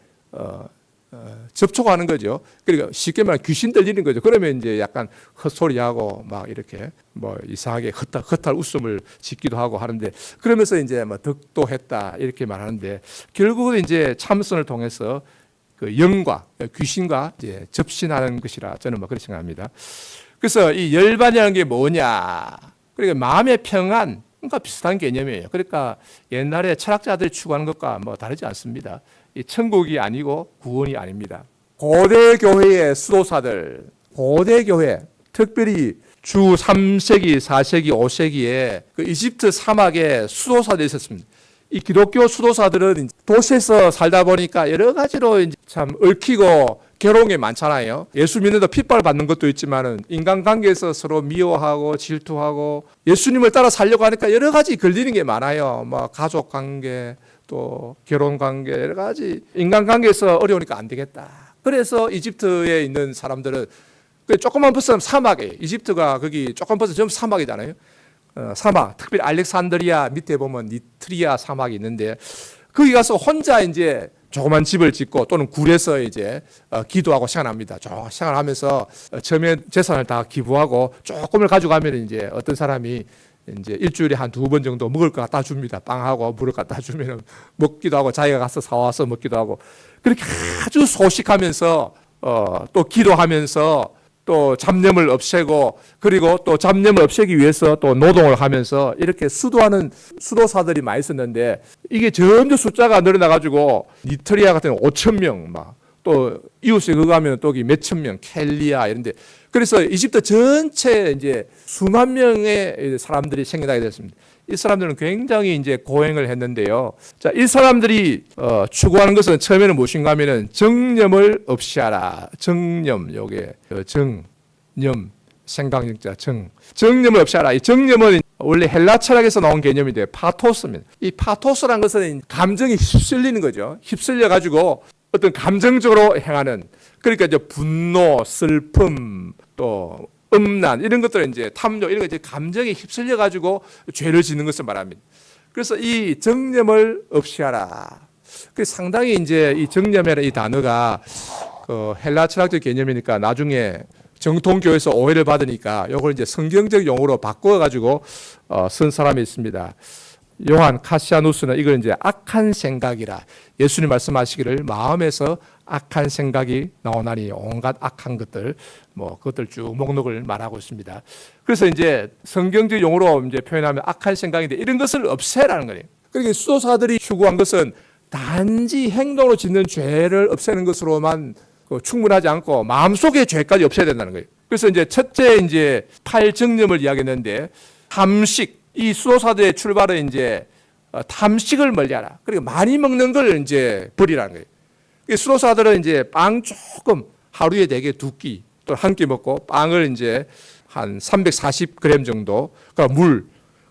Speaker 1: 접촉하는 거죠. 그러니까 쉽게 말하면 귀신 들리는 거죠. 그러면 이제 약간 헛소리하고 막 이렇게 뭐 이상하게 헛할 웃음을 짓기도 하고 하는데 그러면서 이제 뭐 득도했다 이렇게 말하는데 결국은 이제 참선을 통해서 그 영과 귀신과 이제 접신하는 것이라 저는 뭐 그렇게 생각합니다. 그래서 이 열반이라는 게 뭐냐? 그러니까 마음의 평안, 그러니까 비슷한 개념이에요. 그러니까 옛날에 철학자들이 추구하는 것과 뭐 다르지 않습니다. 이 천국이 아니고 구원이 아닙니다. 고대 교회의 수도사들, 고대 교회, 특별히 주 3세기, 4세기, 5세기에 그 이집트 사막에 수도사들이 있었습니다. 이 기독교 수도사들은 도시에서 살다 보니까 여러 가지로 이제 참 얽히고 괴로운 게 많잖아요. 예수 믿는다 핍박을 받는 것도 있지만은 인간관계에서 서로 미워하고 질투하고 예수님을 따라 살려고 하니까 여러 가지 걸리는 게 많아요. 뭐 가족 관계, 또 결혼 관계 여러 가지 인간관계에서 어려우니까 안 되겠다. 그래서 이집트에 있는 사람들은 그 조금만 벗으면 사막에 이집트가 거기 조금 벗으면 전부 사막이잖아요. 사막, 특별히 알렉산드리아 밑에 보면 니트리아 사막이 있는데 거기 가서 혼자 이제 조그만 집을 짓고 또는 굴에서 이제 기도하고 생활합니다. 생활하면서 처음에 재산을 다 기부하고 조금을 가져가면 이제 어떤 사람이 이제 일주일에 한 2번 정도 먹을 거 갖다 줍니다. 빵하고 물을 갖다 주면 먹기도 하고 자기가 가서 사와서 먹기도 하고 그렇게 아주 소식하면서 또 기도하면서 또 잡념을 없애고 그리고 또 잡념을 없애기 위해서 또 노동을 하면서 이렇게 수도하는 수도사들이 많이 있었는데 이게 점점 숫자가 늘어나가지고 니트리아 같은 5천 명 막 또 이웃에 그거 하면 또 몇천 명 켈리아 이런데 그래서 이집트 전체 이제 수만 명의 사람들이 생겨나게 됐습니다. 이 사람들은 굉장히 이제 고행을 했는데요. 자, 이 사람들이 추구하는 것은 처음에는 무엇인가 하면은 정념을 없이 하라. 정념, 요게 정념, 생각자 정념을 없이 하라. 이 정념은 원래 헬라 철학에서 나온 개념인데 파토스입니다. 이 파토스라는 것은 감정이 휩쓸리는 거죠. 휩쓸려 가지고 어떤 감정적으로 행하는 그러니까 이제 분노, 슬픔, 또 음란 이런 것들은 이제 탐욕 이런 거 이제 감정에 휩쓸려 가지고 죄를 짓는 것을 말합니다. 그래서 이 정념을 없이 하라. 그 상당히 이제 이 정념이라는 이 단어가 그 헬라 철학적 개념이니까 나중에 정통교에서 오해를 받으니까 이걸 이제 성경적 용어로 바꿔 가지고 쓴 사람이 있습니다. 요한 카시아누스는 이걸 이제 악한 생각이라 예수님 말씀하시기를 마음에서 악한 생각이 나오나니 온갖 악한 것들 뭐 그것들 쭉 목록을 말하고 있습니다. 그래서 이제 성경적 용어로 이제 표현하면 악한 생각인데 이런 것을 없애라는 거예요. 그러니까 수도사들이 추구한 것은 단지 행동으로 짓는 죄를 없애는 것으로만 충분하지 않고 마음속의 죄까지 없애야 된다는 거예요. 그래서 이제 첫째 이제 팔정념을 이야기했는데 탐식 이 수도사들의 출발은 이제 탐식을 멀리하라. 그리고 많이 먹는 걸 이제 버리라는 거예요. 수도사들은 이제 빵 조금 하루에 4개, 2끼 또 한 끼 먹고 빵을 이제 한 340g 정도. 그러니까 물.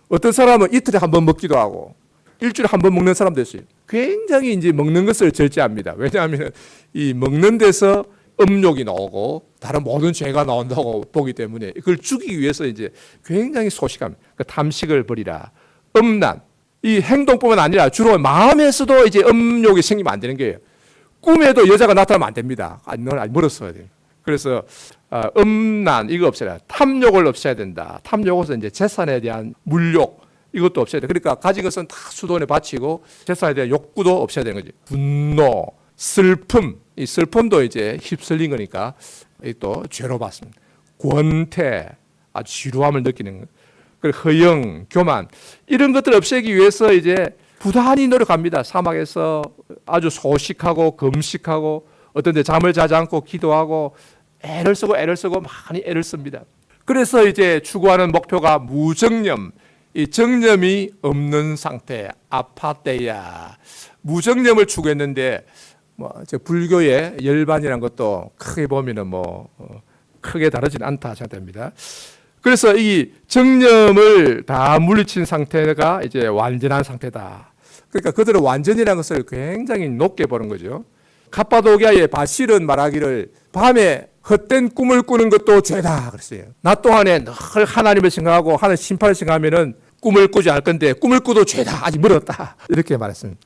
Speaker 1: 어떤 사람은 이틀에 한 번 먹기도 하고 일주일에 한 번 먹는 사람도 있어요. 굉장히 이제 먹는 것을 절제합니다. 왜냐하면 이 먹는 데서 음욕이 나오고 다른 모든 죄가 나온다고 보기 때문에 그걸 죽이기 위해서 이제 굉장히 소식합니다. 그 탐식을 버리라. 음란. 이 행동뿐만 아니라 주로 마음에서도 이제 음욕이 생기면 안 되는 거예요. 꿈에도 여자가 나타나면 안 됩니다. 넌 멀었어야 돼요. 그래서 음란 이거 없애라. 탐욕을 없애야 된다. 탐욕은 이제 재산에 대한 물욕 이것도 없애야 돼. 그러니까 가진 것은 다 수도원에 바치고 재산에 대한 욕구도 없애야 되는 거지. 분노, 슬픔, 이 슬픔도 이제 휩쓸린 거니까 또 죄로 받습니다. 권태, 아주 지루함을 느끼는 것. 그리고 허영, 교만 이런 것들 없애기 위해서 이제 부단히 노력합니다. 사막에서 아주 소식하고 금식하고 어떤 데 잠을 자지 않고 기도하고 애를 쓰고 많이 애를 씁니다. 그래서 이제 추구하는 목표가 무정념, 이 정념이 없는 상태, 아파테야. 무정념을 추구했는데 뭐 불교의 열반이라는 것도 크게 보면은 뭐 크게 다르진 않다 생각됩니다. 그래서 이 정념을 다 물리친 상태가 이제 완전한 상태다. 그러니까 그들은 완전이라는 것을 굉장히 높게 보는 거죠. 갑바도기아의 바실은 말하기를 밤에 헛된 꿈을 꾸는 것도 죄다 그랬어요. 낮 동안에 늘 하나님을 생각하고 하나님 심판을 생각하면은 꿈을 꾸지 않을 건데 꿈을 꾸도 죄다. 아직 멀었다. 이렇게 말했습니다.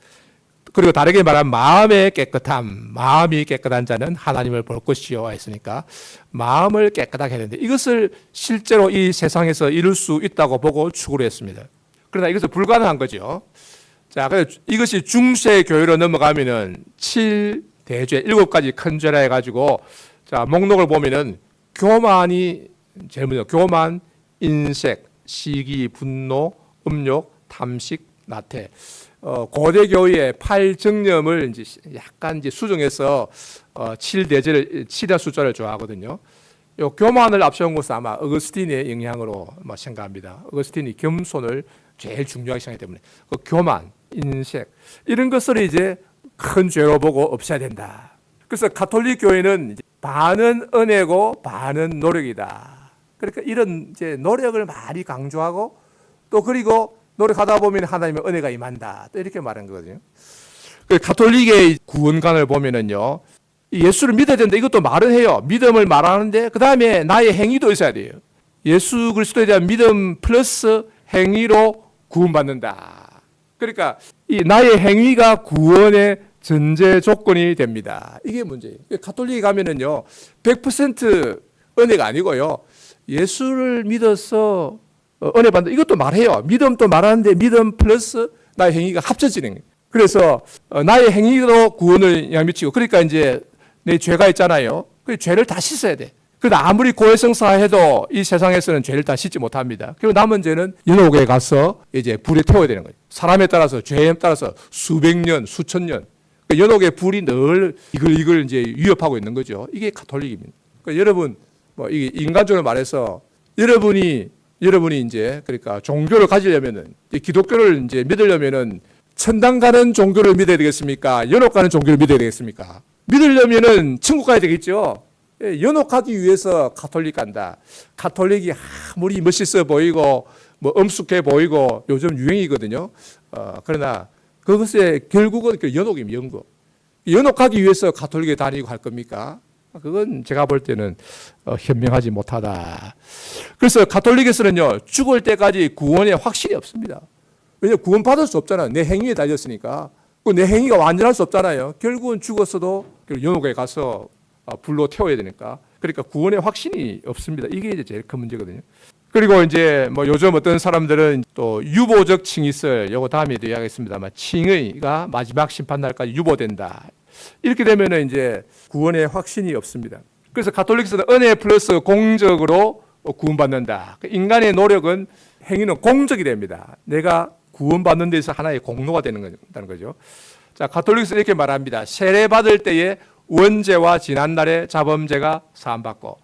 Speaker 1: 그리고 다르게 말하면 마음의 깨끗함, 마음이 깨끗한 자는 하나님을 볼 것이요 했으니까 마음을 깨끗하게 해야 되는데 이것을 실제로 이 세상에서 이룰 수 있다고 보고 추구를 했습니다. 그러나 이것은 불가능한 거죠. 자, 그래서 이것이 중세 교회로 넘어가면은 7대죄, 7가지 큰 죄라 해가지고 자, 목록을 보면은 교만이 제일 먼저 교만, 인색, 시기, 분노, 음욕, 탐식, 나태. 고대 교회의 8정념을 이제 약간 이제 수정해서 7대죄를 7의 숫자를 좋아하거든요. 요 교만을 앞세운 것은 아마 어거스틴의 영향으로 생각합니다. 어거스틴이 겸손을 제일 중요하게 생각하기 때문에 그 교만, 인색 이런 것을 이제 큰 죄로 보고 없애야 된다. 그래서 가톨릭 교회는 이제 반은 은혜고 반은 노력이다. 그러니까 이런 이제 노력을 많이 강조하고 또 그리고 노력하다 보면 하나님의 은혜가 임한다. 또 이렇게 말하는 거거든요. 가톨릭의 구원관을 보면은요, 예수를 믿어야 된다. 이것도 말은 해요. 믿음을 말하는데 그 다음에 나의 행위도 있어야 돼요. 예수 그리스도에 대한 믿음 플러스 행위로 구원받는다. 그러니까 이 나의 행위가 구원의 전제 조건이 됩니다. 이게 문제예요. 가톨릭에 가면은요, 100% 은혜가 아니고요, 예수를 믿어서 은혜 받는다. 이것도 말해요. 믿음도 말하는데 믿음 플러스 나의 행위가 합쳐지는 거예요. 그래서 나의 행위로 구원을 미치고 그러니까 이제 내 죄가 있잖아요. 그 죄를 다 씻어야 돼. 그러나 아무리 고해성사해도 이 세상에서는 죄를 다 씻지 못합니다. 그리고 남은 죄는 연옥에 가서 이제 불에 태워야 되는 거예요. 사람에 따라서 죄에 따라서 수백 년, 수천 년. 그러니까 연옥의 불이 늘 이걸 이제 위협하고 있는 거죠. 이게 가톨릭입니다. 그러니까 여러분 뭐 이게 인간적으로 말해서 여러분이 이제 그러니까 종교를 가지려면은 기독교를 이제 믿으려면은 천당 가는 종교를 믿어야 되겠습니까? 연옥 가는 종교를 믿어야 되겠습니까? 믿으려면은 천국 가야 되겠죠. 연옥하기 위해서 가톨릭 간다. 가톨릭이 아무리 멋있어 보이고 뭐 엄숙해 보이고 요즘 유행이거든요. 그러나 그것의 결국은 그 연옥입니다. 연옥. 연옥하기 위해서 가톨릭에 다니고 할 겁니까? 그건 제가 볼 때는 현명하지 못하다. 그래서 가톨릭에서는요, 죽을 때까지 구원의 확신이 없습니다. 왜냐하면 구원받을 수 없잖아요. 내 행위에 달렸으니까. 내 행위가 완전할 수 없잖아요. 결국은 죽었어도 연옥에 가서 불로 태워야 되니까. 그러니까 구원의 확신이 없습니다. 이게 이제 제일 큰 문제거든요. 그리고 이제 뭐 요즘 어떤 사람들은 또 유보적 칭의설, 요거 다음에도 이야기했습니다만 칭의가 마지막 심판날까지 유보된다. 이렇게 되면은 이제 구원의 확신이 없습니다. 그래서 가톨릭에서는 은혜 플러스 공적으로 구원받는다. 인간의 노력은 행위는 공적이 됩니다. 내가 구원받는 데서 하나의 공로가 되는 거죠. 자, 가톨릭에서 이렇게 말합니다. 세례 받을 때에 원죄와 지난날의 자범죄가 사함받고,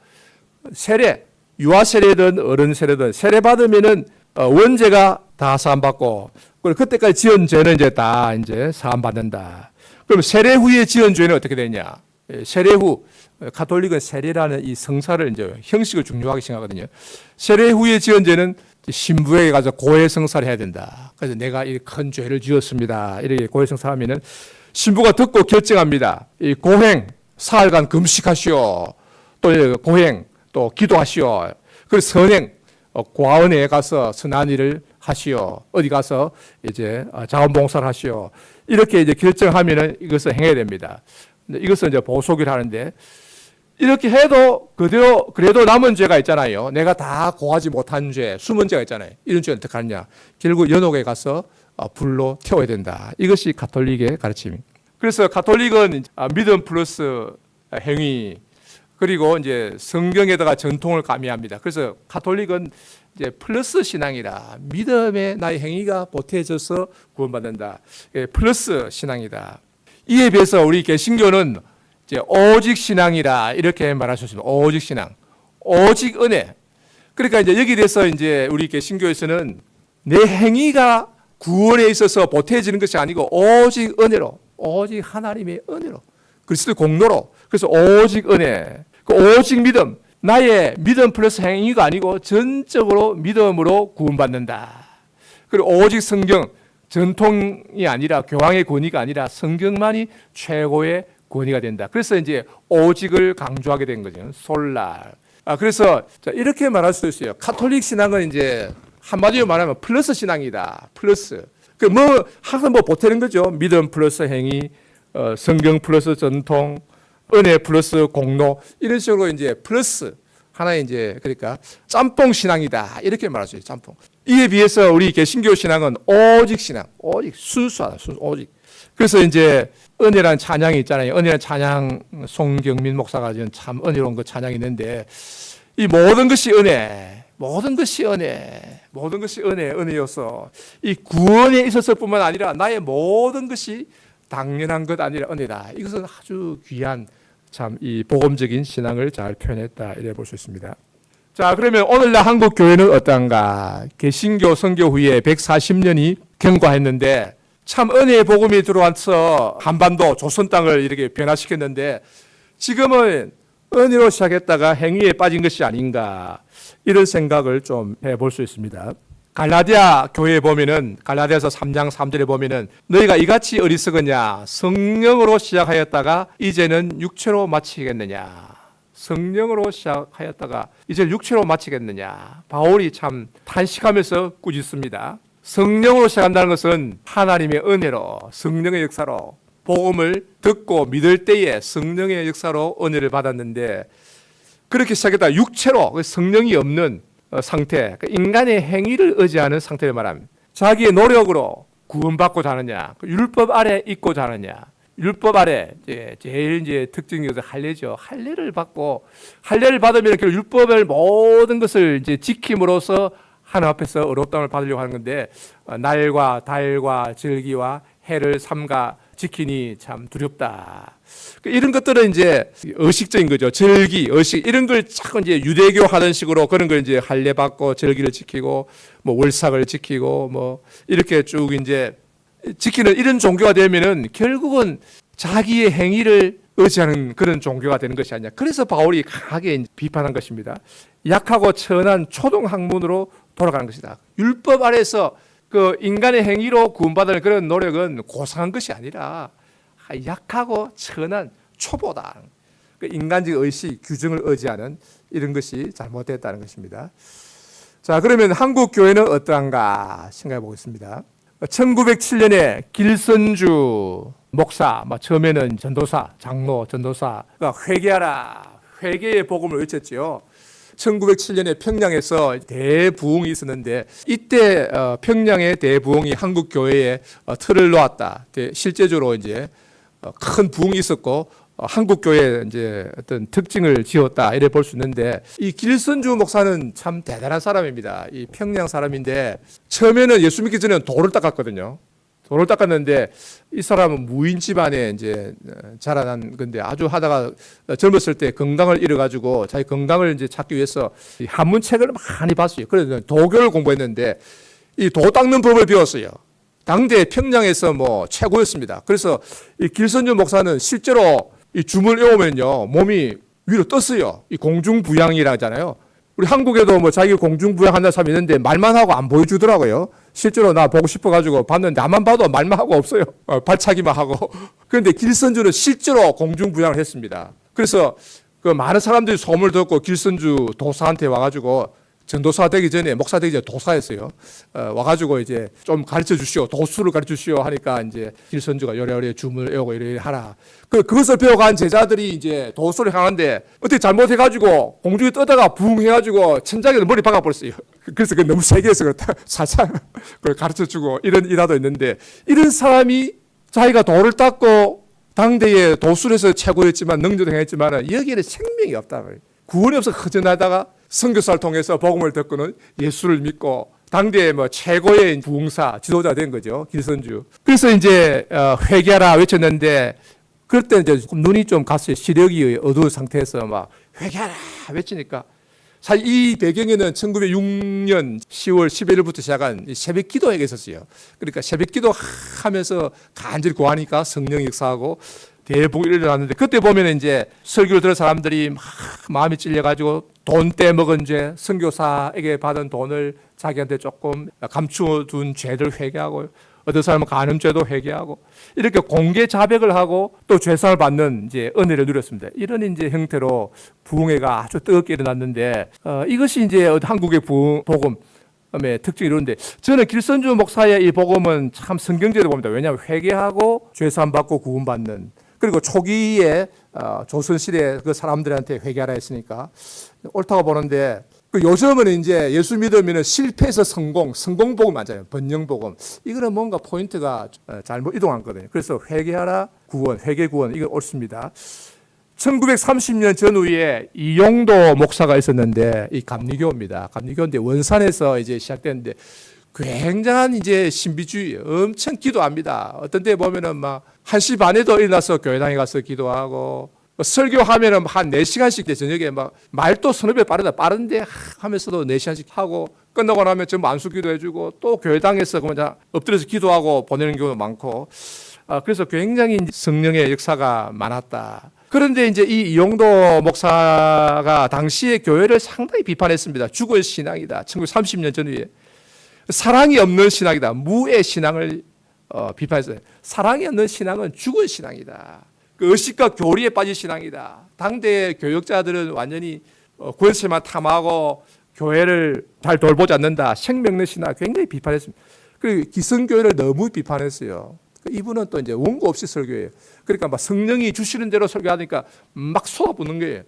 Speaker 1: 세례, 유아 세례든 어른 세례든 세례 받으면은 원죄가 다 사함받고, 그리고 그때까지 지은 죄는 이제 다 이제 사함받는다. 그럼 세례 후에 지은 죄는 어떻게 되냐? 세례 후, 가톨릭은 세례라는 이 성사를 이제 형식을 중요하게 생각하거든요. 세례 후에 지은 죄는 신부에게 가서 고해성사를 해야 된다. 그래서 내가 이 큰 죄를 지었습니다. 이렇게 고해성사하면은 신부가 듣고 결정합니다. 이 고행, 사흘간 금식하시오. 또 고행, 또 기도하시오. 그리고 선행, 과원에 가서 선한 일을 하시오. 어디 가서 이제 자원봉사를 하시오. 이렇게 이제 결정하면은 이것을 행해야 됩니다. 이것은 이제 보속을 하는데, 이렇게 해도 그래도 남은 죄가 있잖아요. 내가 다 고하지 못한 죄, 숨은 죄가 있잖아요. 이런 죄는 어떻게 하느냐? 결국 연옥에 가서 불로 태워야 된다. 이것이 가톨릭의 가르침입니다. 그래서 가톨릭은 믿음 플러스 행위, 그리고 이제 성경에다가 전통을 가미합니다. 그래서 가톨릭은 이제 플러스 신앙이다. 믿음에 나의 행위가 보태져서 구원받는다. 플러스 신앙이다. 이에 비해서 우리 개신교는 이제 오직 신앙이라 이렇게 말할 수 있습니다. 오직 신앙, 오직 은혜. 그러니까 이제 여기 대해서 이제 우리 개신교에서는 내 행위가 구원에 있어서 보태지는 것이 아니고 오직 은혜로, 오직 하나님의 은혜로, 그리스도의 공로로. 그래서 오직 은혜, 그 오직 믿음. 나의 믿음 플러스 행위가 아니고 전적으로 믿음으로 구원받는다. 그리고 오직 성경, 전통이 아니라 교황의 권위가 아니라 성경만이 최고의 권위가 된다. 그래서 이제 오직을 강조하게 된 거죠. 솔라. 그래서 이렇게 말할 수 있어요. 카톨릭 신앙은 이제 한마디로 말하면 플러스 신앙이다. 플러스. 항상 보태는 거죠. 믿음 플러스 행위, 성경 플러스 전통, 은혜 플러스 공로, 이런 식으로 이제 플러스 하나의 이제 그러니까 짬뽕 신앙이다. 이렇게 말할 수 있어요. 짬뽕. 이에 비해서 우리 개신교 신앙은 오직 신앙, 오직 순수하다. 오직. 그래서 이제 은혜란 찬양이 있잖아요. 은혜란 찬양 송경민 목사가 지은 참 은혜로운 그 찬양이 있는데 이 모든 것이 은혜, 모든 것이 은혜, 모든 것이 은혜여서 이 구원에 있었을 뿐만 아니라 나의 모든 것이 당연한 것 아니라 은혜다. 이것은 아주 귀한 참 이 복음적인 신앙을 잘 표현했다 이래 볼 수 있습니다. 자, 그러면 오늘날 한국 교회는 어떤가? 개신교 선교 후에 140년이 경과했는데 참 은혜의 복음이 들어와서 한반도 조선 땅을 이렇게 변화시켰는데 지금은 은혜로 시작했다가 행위에 빠진 것이 아닌가 이런 생각을 좀 해볼 수 있습니다. 갈라디아 교회에 보면은 갈라디아서 3장 3절에 보면은 너희가 이같이 어리석으냐 성령으로 시작하였다가 이제는 육체로 마치겠느냐. 성령으로 시작하였다가 이제 육체로 마치겠느냐. 바울이 참 탄식하면서 꾸짖습니다. 성령으로 시작한다는 것은 하나님의 은혜로 성령의 역사로 복음을 듣고 믿을 때에 성령의 역사로 은혜를 받았는데 그렇게 시작했다 육체로 성령이 없는 상태, 인간의 행위를 의지하는 상태를 말합니다. 자기의 노력으로 구원받고 자느냐, 율법 아래 있고 자느냐. 율법 아래 제일 이제 특징이 할례죠. 할례를 받고 할례를 받으면 그 율법을 모든 것을 이제 지킴으로써 하나님 앞에서 의롭다함을 받으려고 하는 건데 날과 달과 절기와 해를 삼가 지키니 참 두렵다. 이런 것들은 이제 의식적인 거죠. 절기, 의식 이런 걸 자꾸 이제 유대교 하던 식으로 그런 걸 이제 할례 받고 절기를 지키고 뭐 월삭을 지키고 뭐 이렇게 쭉 이제 지키는 이런 종교가 되면은 결국은 자기의 행위를 의지하는 그런 종교가 되는 것이 아니냐. 그래서 바울이 강하게 비판한 것입니다. 약하고 천한 초등학문으로 돌아가는 것이다. 율법 아래서 그 인간의 행위로 구원받는 그런 노력은 고상한 것이 아니라 약하고 천한 초보다. 그 인간적 의식, 규정을 의지하는 이런 것이 잘못됐다는 것입니다. 자, 그러면 한국 교회는 어떠한가 생각해 보겠습니다. 1907년에 길선주 목사, 처음에는 전도사, 장로, 전도사가 회개하라, 회개의 복음을 외쳤지요. 1907년에 평양에서 대부흥이 있었는데 이때 평양의 대부흥이 한국 교회에 틀을 놓았다. 실제적으로 이제 큰 부흥이 있었고 한국 교회에 이제 어떤 특징을 지었다 이래 볼 수 있는데 이 길선주 목사는 참 대단한 사람입니다. 이 평양 사람인데 처음에는 예수 믿기 전에는 돌을 닦았거든요. 돌을 닦았는데 이 사람은 무인 집안에 이제 자라난 건데 아주 하다가 젊었을 때 건강을 잃어가지고 자기 건강을 이제 찾기 위해서 한문책을 많이 봤어요. 그래서 도교를 공부했는데 이 도 닦는 법을 배웠어요. 당대 평양에서 뭐 최고였습니다. 그래서 이 길선주 목사는 실제로 이 줌을 외우면요 몸이 위로 떴어요. 이 공중부양이라 하잖아요. 우리 한국에도 뭐 자기 공중부양한다는 사람이 있는데 말만 하고 안 보여주더라고요. 실제로 나 보고 싶어가지고 봤는데 나만 봐도 말만 하고 없어요. 발차기만 하고. 그런데 길선주는 실제로 공중부양을 했습니다. 그래서 그 많은 사람들이 소문을 듣고 길선주 도사한테 와가지고 전도사 되기 전에 목사 되기 전에 도사였어요. 와가지고 이제 좀 가르쳐 주시오, 도수를 가르쳐 주시오 하니까 이제 길선주가 요래요래 줌을 외우고 이래 하라. 그것을 배워간 제자들이 이제 도수를 향하는데 어떻게 잘못해가지고 공중에 떠다가 부흥해가지고 천장에도 머리 박아버렸어요. 그래서 그 너무 세게해서 그렇다 살살 그걸 가르쳐 주고 이런 일화도 있는데 이런 사람이 자기가 돌을 닦고 당대의 도술에서 최고였지만 능조도 행했지만 여기에는 생명이 없다. 구원이 없어 허전하다가 선교사를 통해서 복음을 듣고는 예수를 믿고 당대의 뭐 최고의 부흥사 지도자 된 거죠. 길선주. 그래서 이제 회개하라 외쳤는데 그럴 때 이제 눈이 좀 갔어요. 시력이 어두운 상태에서 막 회개하라 외치니까 사실 이 배경에는 1906년 10월 11일부터 시작한 새벽 기도회가 있었어요. 그러니까 새벽 기도 하면서 간절히 구하니까 성령 역사하고 대복이 일어났는데 그때 보면 이제 설교를 들은 사람들이 막 마음이 찔려가지고 돈 떼먹은 죄, 선교사에게 받은 돈을 자기한테 조금 감추어둔 죄를 회개하고, 어떤 사람은 간음죄도 회개하고, 이렇게 공개 자백을 하고 또 죄상을 받는 이제 은혜를 누렸습니다. 이런 이제 형태로 부흥회가 아주 뜨겁게 일어났는데, 이것이 이제 한국의 복음의 특징이 이런데, 저는 길선주 목사의 이 복음은 참 성경적으로 봅니다. 왜냐하면 회개하고 죄상 받고 구원받는, 그리고 초기에 조선시대 그 사람들한테 회개하라 했으니까 옳다고 보는데, 그 요즘은 이제 예수 믿으면 실패해서 성공 복음 맞아요. 번영 복음. 이거는 뭔가 포인트가 잘못 이동한 거거든요. 그래서 회개하라 구원, 회개 구원, 이거 옳습니다. 1930년 전후에 이용도 목사가 있었는데, 이 감리교입니다. 감리교인데 원산에서 이제 시작됐는데, 굉장한 이제 신비주의, 엄청 기도합니다. 어떤 때 보면은 막 1시 반에도 일어나서 교회당에 가서 기도하고, 설교하면은 한 4시간씩 돼. 저녁에 막 말도 서너 배 빠른데 하면서도 4시간씩 하고, 끝나고 나면 전부 안수 기도해주고, 또 교회당에서 그냥 엎드려서 기도하고 보내는 경우도 많고, 그래서 굉장히 성령의 역사가 많았다. 그런데 이제 이 이용도 목사가 당시에 교회를 상당히 비판했습니다. 죽을 신앙이다. 1930년 전후에. 사랑이 없는 신앙이다. 무의 신앙을 비판했어요. 사랑이 없는 신앙은 죽을 신앙이다. 그 의식과 교리에 빠진 신앙이다. 당대 교역자들은 완전히 권세만 탐하고 교회를 잘 돌보지 않는다. 생명의 신앙 굉장히 비판했습니다. 그 기성교회를 너무 비판했어요. 이분은 또 이제 원고 없이 설교해요. 그러니까 막 성령이 주시는 대로 설교하니까 막 쏟아붓는 거예요.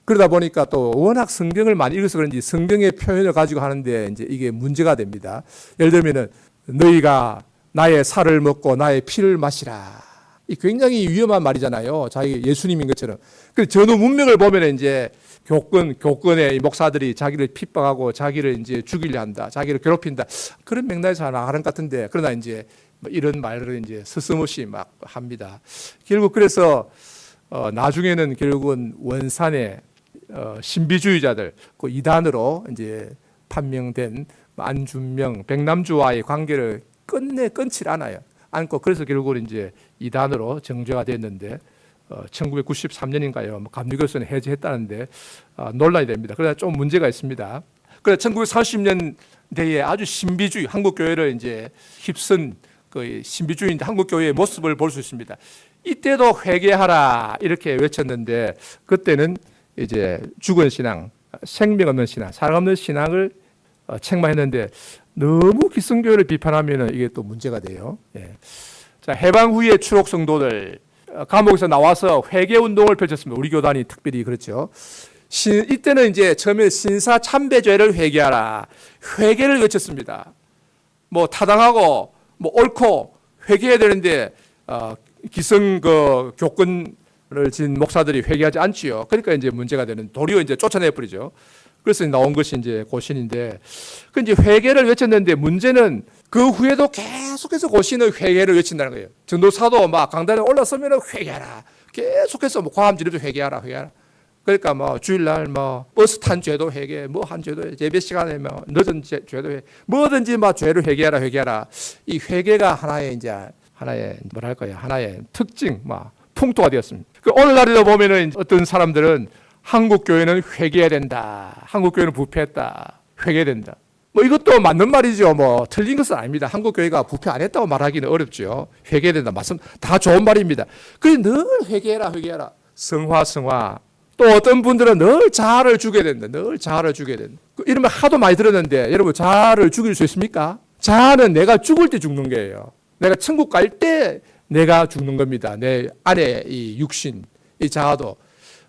Speaker 1: 그러다 보니까 또 워낙 성경을 많이 읽어서 그런지 성경의 표현을 가지고 하는데 이제 이게 문제가 됩니다. 예를 들면은 너희가 나의 살을 먹고 나의 피를 마시라. 이 굉장히 위험한 말이잖아요. 자기 예수님인 것처럼. 그 전후 문명을 보면 이제 교권의 목사들이 자기를 핍박하고 자기를 이제 죽이려 한다. 자기를 괴롭힌다. 그런 맥락에서 나가는 것 같은데, 그러나 이제 이런 말을 이제 스스무시 막 합니다. 결국 그래서 나중에는 결국은 원산의 신비주의자들, 그 이단으로 이제 판명된 안준명, 백남주와의 관계를 끊질 않아요. 않고, 그래서 결국은 이제 이단으로 정죄가 됐는데, 1993년인가요? 감리교에서는 해제했다는데 논란이 됩니다. 그러나 좀 문제가 있습니다. 그래서 1940년대에 아주 신비주의, 한국 교회를 이제 휩쓴 그 신비주의 한국 교회의 모습을 볼 수 있습니다. 이때도 회개하라 이렇게 외쳤는데, 그때는 이제 죽은 신앙, 생명 없는 신앙, 사랑 없는 신앙을 책망했는데, 너무 기성교회를 비판하면 이게 또 문제가 돼요. 예. 자, 해방 후에 추록 성도들 감옥에서 나와서 회개 운동을 펼쳤습니다. 우리 교단이 특별히 그렇죠. 이때는 이제 처음에 신사 참배죄를 회개하라, 회개를 외쳤습니다. 뭐 타당하고 뭐 옳고 회개해야 되는데 기성 그 교권을 진 목사들이 회개하지 않지요. 그러니까 이제 문제가 되는, 도리어 이제 쫓아내 버리죠. 그래서 나온 것이 이제 고신인데, 그 이제 회개를 외쳤는데 문제는 그 후에도 계속해서 고신의 회개를 외친다는 거예요. 전도사도 막 강단에 올라서면 회개하라, 계속해서 뭐 과함지르도 회개하라. 그러니까 뭐 주일날 뭐 버스 탄 죄도 회개, 뭐 한 죄도 예배 시간에 뭐 늦은 죄도 회개, 뭐든지 막 죄를 회개하라. 이 회개가 하나의 뭐랄까요, 하나의 특징, 막 풍토가 되었습니다. 그 오늘날에도 보면은 어떤 사람들은 한국 교회는 회개해야 된다. 한국 교회는 부패했다. 회개해야 된다. 뭐 이것도 맞는 말이죠. 뭐 틀린 것은 아닙니다. 한국 교회가 부패 안 했다고 말하기는 어렵죠. 회개해야 된다. 말씀 다 좋은 말입니다. 그래 늘 회개해라. 성화. 또 어떤 분들은 늘 자아를 죽여야 된다. 이러면 하도 많이 들었는데, 여러분 자아를 죽일 수 있습니까? 자아는 내가 죽을 때 죽는 거예요. 내가 천국 갈 때 내가 죽는 겁니다. 내 안에 이 육신, 이 자아도.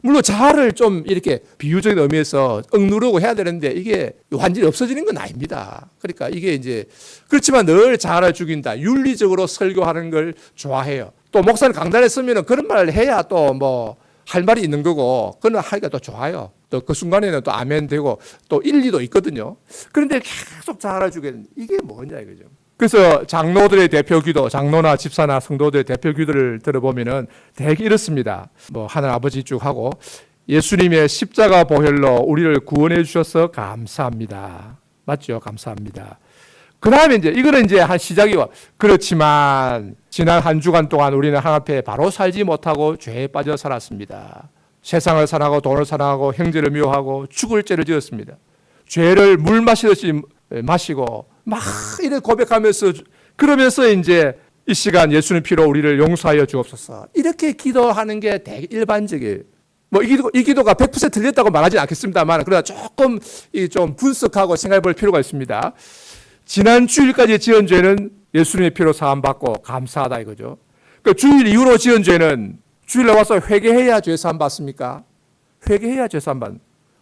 Speaker 1: 물론 자아를 좀 이렇게 비유적인 의미에서 억누르고 해야 되는데, 이게 완전히 없어지는 건 아닙니다. 그러니까 이게 이제, 그렇지만 늘 자아를 죽인다. 윤리적으로 설교하는 걸 좋아해요. 또 목사는 강단에 서면 그런 말을 해야 또 뭐 할 말이 있는 거고, 그건 하기가 또 좋아요. 또 그 순간에는 또 아멘 되고 또 일리도 있거든요. 그런데 계속 자아를 죽이는, 이게 뭐냐 이거죠. 그래서 장로들의 대표 기도, 장로나 집사나 성도들의 대표 기도를 들어보면은 대개 이렇습니다. 뭐 하늘 아버지 쭉 하고, 예수님의 십자가 보혈로 우리를 구원해 주셔서 감사합니다. 맞죠? 감사합니다. 그 다음에 이제 이거는 이제 한 시작이고, 그렇지만 지난 한 주간 동안 우리는 하나님 앞에 바로 살지 못하고 죄에 빠져 살았습니다. 세상을 사랑하고 돈을 사랑하고 형제를 미워하고 죽을 죄를 지었습니다. 죄를 물 마시듯이 마시고 막 이렇게 고백하면서 그러면서 이제 이 시간 예수님 피로 우리를 용서하여 주옵소서. 이렇게 기도하는 게 되게 일반적이에요. 뭐 이 기도가 100% 틀렸다고 말하지 않겠습니다만 그러나 조금 좀 분석하고 생각해 볼 필요가 있습니다. 지난 주일까지 지은 죄는 예수님의 피로 사함받고 감사하다 이거죠. 그 주일 이후로 지은 죄는 주일에 와서 회개해야 죄 사함 받습니까? 회개해야 죄 사함 받.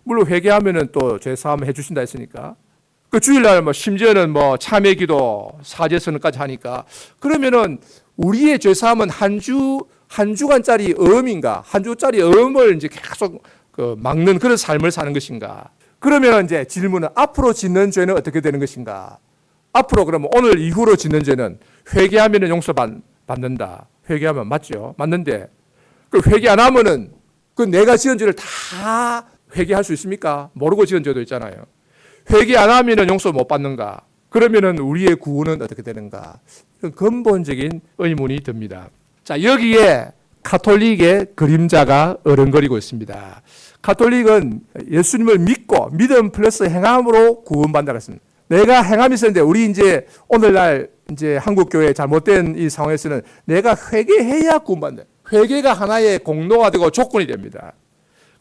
Speaker 1: 물론 회개하면은 또 죄 사함 해주신다 했으니까. 그 주일날 뭐 심지어는 뭐 참회기도 사제선언까지 하니까 그러면은 우리의 죄 사함은 한 주간짜리 어음인가? 한 주짜리 어음을 이제 계속 막는 그런 삶을 사는 것인가? 그러면 이제 질문은 앞으로 짓는 죄는 어떻게 되는 것인가? 앞으로 그러면 오늘 이후로 짓는 죄는 회개하면은 용서받는다. 회개하면 맞죠? 맞는데 그 회개 안 하면은 그 내가 지은 죄를 다 회개할 수 있습니까? 모르고 지은 죄도 있잖아요. 회개 안 하면은 용서 못 받는가? 그러면은 우리의 구원은 어떻게 되는가? 이런 근본적인 의문이 듭니다. 자, 여기에 가톨릭의 그림자가 어른거리고 있습니다. 가톨릭은 예수님을 믿고 믿음 플러스 행함으로 구원받는다고 했습니다. 내가 행함이 있었는데 우리 이제 오늘날 이제 한국 교회 잘못된 이 상황에서는 내가 회개해야 구원받는다. 회개가 하나의 공로가 되고 조건이 됩니다.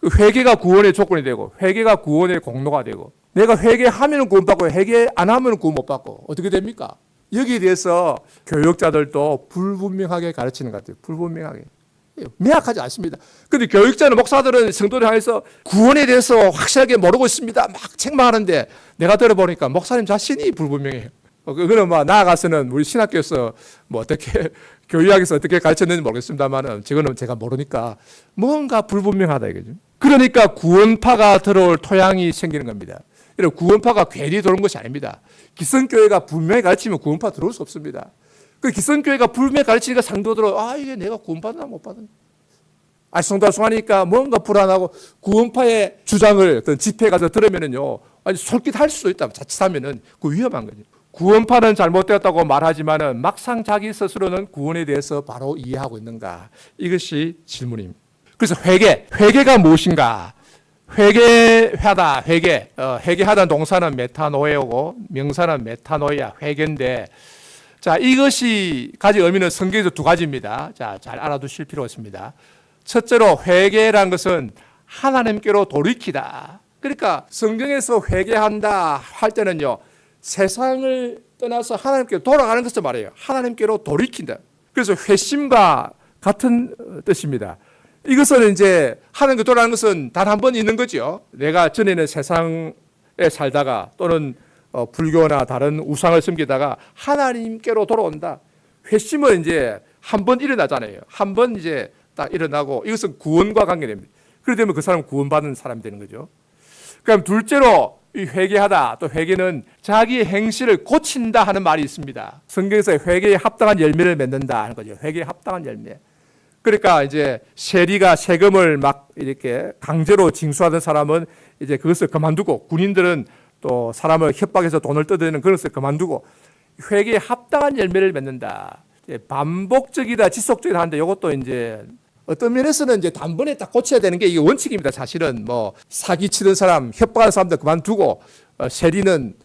Speaker 1: 그 회개가 구원의 조건이 되고 회개가 구원의 공로가 되고 내가 회개하면 구원받고 회개 안 하면 구원 못 받고 어떻게 됩니까? 여기에 대해서 교육자들도 불분명하게 가르치는 것 같아요. 불분명하게. 명확하지 않습니다. 그런데 교육자는 목사들은 성도를 향해서 구원에 대해서 확실하게 모르고 있습니다. 막 책망하는데 내가 들어보니까 목사님 자신이 불분명해요. 그거는 뭐 나아가서는 우리 신학교에서 뭐 어떻게 교육학에서 어떻게 가르쳤는지 모르겠습니다만은 저거는 제가 모르니까 뭔가 불분명하다 이거죠. 그러니까 구원파가 들어올 토양이 생기는 겁니다. 이런 구원파가 괜히 들어온 것이 아닙니다. 기성교회가 분명히 가르치면 구원파 들어올 수 없습니다. 그 기성교회가 분명히 가르치니까 상도들은 이게 내가 구원받나 못 받나. 알쏭달쏭하니까 뭔가 불안하고 구원파의 주장을 어떤 집회에 가서 들으면은요, 솔깃할 수도 있다. 자칫하면은 그 위험한 거죠. 구원파는 잘못되었다고 말하지만은 막상 자기 스스로는 구원에 대해서 바로 이해하고 있는가? 이것이 질문입니다. 그래서 회개가 무엇인가? 회개하다, 회개하다는 동사는 메타노에오고 명사는 메타노이아, 회개인데, 자, 이것이 가진 의미는 성경에서 두 가지입니다. 자, 잘 알아두실 필요가 있습니다. 첫째로 회개라는 것은 하나님께로 돌이키다. 그러니까 성경에서 회개한다 할 때는요, 세상을 떠나서 하나님께로 돌아가는 것을 말해요. 하나님께로 돌이킨다. 그래서 회심과 같은 뜻입니다. 이것은 이제 하나님께 돌아가는 것은 단 한 번 있는 거죠. 내가 전에는 세상에 살다가 또는 불교나 다른 우상을 섬기다가 하나님께로 돌아온다. 회심은 이제 한 번 일어나잖아요. 한 번 이제 딱 일어나고 이것은 구원과 관계됩니다. 그렇게 되면 그 사람은 구원받은 사람이 되는 거죠. 그럼 둘째로 이 회개하다, 또 회개는 자기의 행실을 고친다 하는 말이 있습니다. 성경에서 회개에 합당한 열매를 맺는다 하는 거죠. 회개에 합당한 열매. 그러니까 이제 세리가 세금을 막 이렇게 강제로 징수하던 사람은 이제 그것을 그만두고, 군인들은 또 사람을 협박해서 돈을 뜯어내는 그것을 그만두고 회개에 합당한 열매를 맺는다. 반복적이다, 지속적이다 하는데 이것도 이제 어떤 면에서는 이제 단번에 딱 고쳐야 되는 게 이게 원칙입니다. 사실은 뭐 사기치던 사람, 협박하는 사람들 그만두고 세리는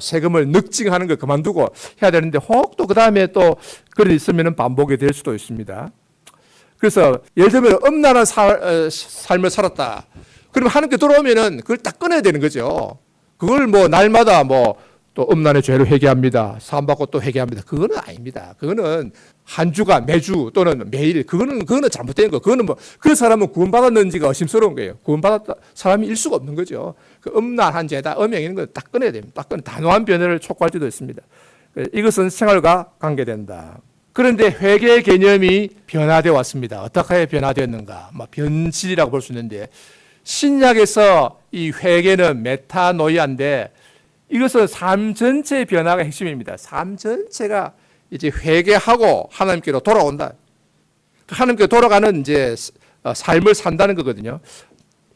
Speaker 1: 세금을 늑징하는 걸 그만두고 해야 되는데 혹 또 그 다음에 또 그런 일 있으면 반복이 될 수도 있습니다. 그래서 예를 들면 음란한 삶을 살았다. 그러면 하나님께 돌아오면은 그걸 딱 끊어야 되는 거죠. 그걸 뭐 날마다 뭐 또 음란의 죄를 회개합니다. 사함받고 또 회개합니다. 그거는 아닙니다. 그거는 한 주간 매주 또는 매일 그거는 잘못된 거. 그거는 뭐 그 사람은 구원받았는지가 의심스러운 거예요. 구원받았다 사람이 일 수가 없는 거죠. 그 음란한 죄다, 음행이는 걸 딱 끊어야 됩니다. 딱 끊어. 단호한 변화를 촉구할 수도 있습니다. 이것은 생활과 관계된다. 그런데 회개의 개념이 변화되어 왔습니다. 어떻게 변화되었는가? 변질이라고 볼 수 있는데 신약에서 이 회개는 메타노이아인데 이것은 삶 전체의 변화가 핵심입니다. 삶 전체가 이제 회개하고 하나님께로 돌아온다. 하나님께로 돌아가는 이제 삶을 산다는 거거든요.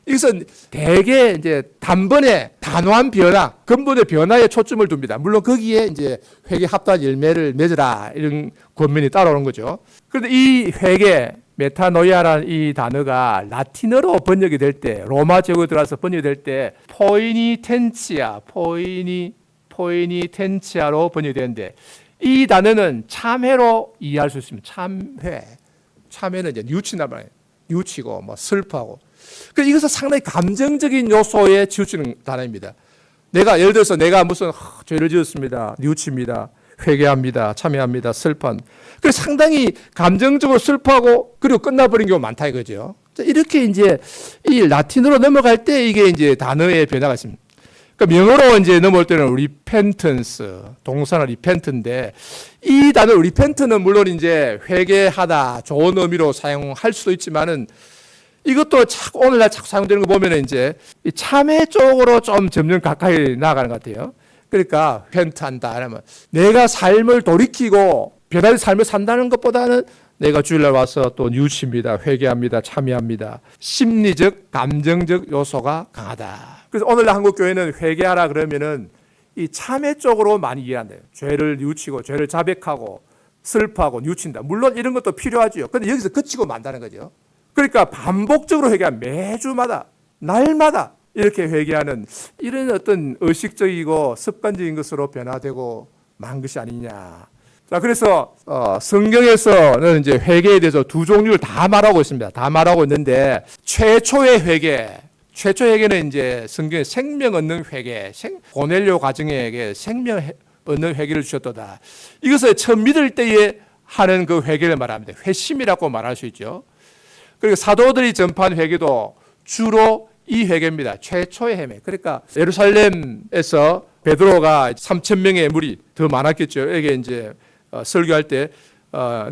Speaker 1: 이것은 대개 이제 단번에 단호한 변화, 근본의 변화에 초점을 둡니다. 물론 거기에 이제 회개 합당한 열매를 맺으라 이런 권면이 따라오는 거죠. 그런데 이 회개, 메타노이아라는 이 단어가 라틴어로 번역이 될 때, 로마 제국에 들어가서 번역이 될 때 포이니텐치아로 번역이 되는데, 이 단어는 참회로 이해할 수 있습니다. 참회. 참회는 이제 뉘우친단 말이에요. 뉘우치고 뭐 슬퍼하고. 그래서 이것은 상당히 감정적인 요소에 치우치는 단어입니다. 예를 들어서 내가 무슨 죄를 지었습니다. 뉘우칩니다. 회개합니다. 참회합니다. 슬픈. 그래서 상당히 감정적으로 슬퍼하고 그리고 끝나버린 경우가 많다 이거죠. 이렇게 이제 이 라틴어로 넘어갈 때 이게 이제 단어의 변화가 있습니다. 그러니까 영어로 이제 넘어올 때는 repentance, 동사는 repent인데 이 단어 repent는 물론 이제 회개하다 좋은 의미로 사용할 수도 있지만은 이것도 오늘날 자꾸 사용되는 거 보면은 이제 참회 쪽으로 좀 점점 가까이 나아가는 것 같아요. 그러니까 repent한다 하면 내가 삶을 돌이키고 변화된 삶을 산다는 것보다는 내가 주일날 와서 또 뉘우칩니다. 회개합니다. 참여합니다. 심리적, 감정적 요소가 강하다. 그래서 오늘날 한국교회는 회개하라 그러면은 이 참회 쪽으로 많이 이해한대요. 죄를 뉘우치고, 죄를 자백하고, 슬퍼하고, 뉘우친다. 물론 이런 것도 필요하죠. 그런데 여기서 그치고 만다는 거죠. 그러니까 반복적으로 회개하는 매주마다, 날마다 이렇게 회개하는 이런 어떤 의식적이고 습관적인 것으로 변화되고 만 것이 아니냐. 자, 그래서 성경에서는 이제 회개에 대해서 두 종류를 다 말하고 있습니다. 다 말하고 있는데 최초의 회개는 이제 성경에 생명 얻는 회개, 고넬료 가정에게 생명 얻는 회개를 주셨도다. 이것을 처음 믿을 때에 하는 그 회개를 말합니다. 회심이라고 말할 수 있죠. 그리고 사도들이 전파한 회개도 주로 이 회개입니다. 최초의 회개. 그러니까 예루살렘에서 베드로가 3,000명의 무리 더 많았겠죠. 여기 이제 설교할 때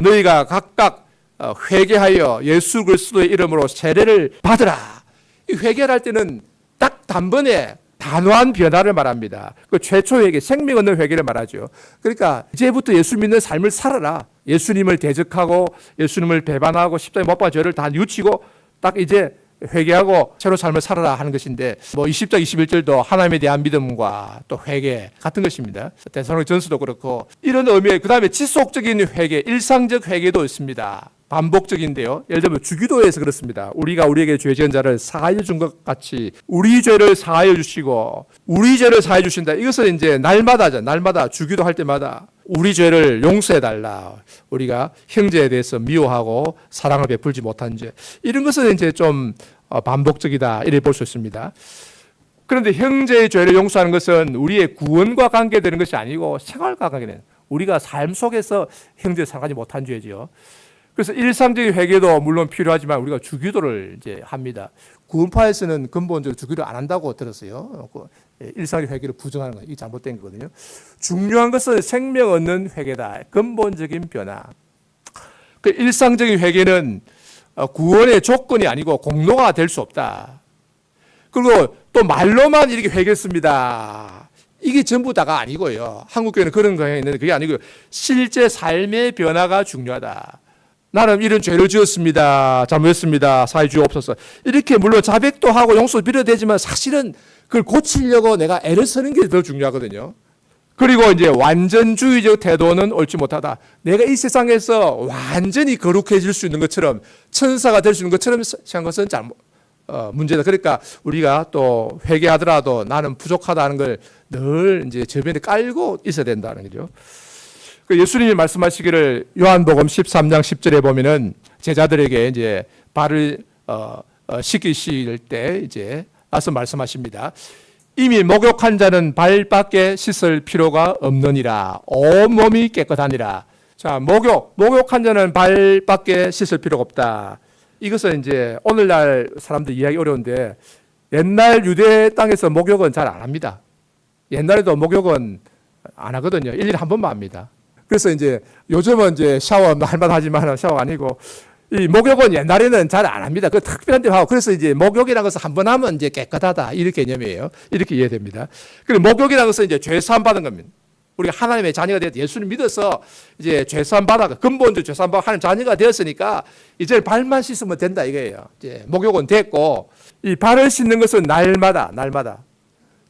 Speaker 1: 너희가 각각 회개하여 예수 그리스도의 이름으로 세례를 받으라. 이 회개를 할 때는 딱 단번에 단호한 변화를 말합니다. 그 최초 회개, 생명 얻는 회개를 말하죠. 그러니까 이제부터 예수 믿는 삶을 살아라. 예수님을 대적하고 예수님을 배반하고 십자가에 못 박아 죄를 다 뉘우치고 딱 이제 회개하고 새로 삶을 살아라 하는 것인데 20장 21절도 하나님에 대한 믿음과 또 회개 같은 것입니다. 데살로니가 전서도 그렇고 이런 의미에 그다음에 지속적인 회개, 일상적 회개도 있습니다. 반복적인데요. 예를 들면 주기도에서 그렇습니다. 우리가 우리에게 죄 지은 자를 사하여 준 것 같이 우리 죄를 사하여 주시고 우리 죄를 사하여 주신다. 이것은 이제 날마다 주기도 할 때마다 우리 죄를 용서해 달라. 우리가 형제에 대해서 미워하고 사랑을 베풀지 못한 죄. 이런 것은 이제 좀 반복적이다. 이렇게 볼 수 있습니다. 그런데 형제의 죄를 용서하는 것은 우리의 구원과 관계되는 것이 아니고 생활과 관계되는 우리가 삶 속에서 형제를 사랑하지 못한 죄죠. 그래서 일상적인 회개도 물론 필요하지만 우리가 주기도를 이제 합니다. 구원파에서는 근본적으로 주기도 안 한다고 들었어요. 일상적 회개를 부정하는 거, 이게 잘못된 거거든요. 중요한 것은 생명 얻는 회개다. 근본적인 변화. 그 일상적인 회개는 구원의 조건이 아니고 공로가 될 수 없다. 그리고 또 말로만 이렇게 회개했습니다. 이게 전부 다가 아니고요. 한국교회는 그런 경향이 있는데 그게 아니고요. 실제 삶의 변화가 중요하다. 나는 이런 죄를 지었습니다. 잘못했습니다. 사해 주옵소서. 이렇게 물론 자백도 하고 용서도 빌어야 되지만 사실은 그걸 고치려고 내가 애를 쓰는 게 더 중요하거든요. 그리고 이제 완전주의적 태도는 옳지 못하다. 내가 이 세상에서 완전히 거룩해질 수 있는 것처럼 천사가 될 수 있는 것처럼 생각한 것은 문제다. 그러니까 우리가 또 회개하더라도 나는 부족하다는 걸 늘 이제 저변에 깔고 있어야 된다는 거죠. 예수님이 말씀하시기를 요한복음 13장 10절에 보면은 제자들에게 이제 발을 씻기실 때 이제 와서 말씀하십니다. 이미 목욕한 자는 발밖에 씻을 필요가 없느니라. 온 몸이 깨끗하니라. 자, 목욕한 자는 발밖에 씻을 필요가 없다. 이것은 이제 오늘날 사람들 이해하기 어려운데 옛날 유대 땅에서 목욕은 잘 안 합니다. 옛날에도 목욕은 안 하거든요. 1년에 한 번만 합니다. 그래서 이제 요즘은 이제 샤워 할만 하지만 샤워 아니고 이 목욕은 옛날에는 잘 안 합니다. 그 특별한 데 하고 그래서 이제 목욕이라는 것은 한 번 하면 이제 깨끗하다 이렇게 개념이에요. 이렇게 이해됩니다. 그리고 목욕이라는 것은 이제 죄사함 받은 겁니다. 우리가 하나님의 자녀가 되어 예수를 믿어서 이제 죄사함 받아 근본적으로 죄사함 받아 하는 자녀가 되었으니까 이제 발만 씻으면 된다 이거예요. 이제 목욕은 됐고 이 발을 씻는 것은 날마다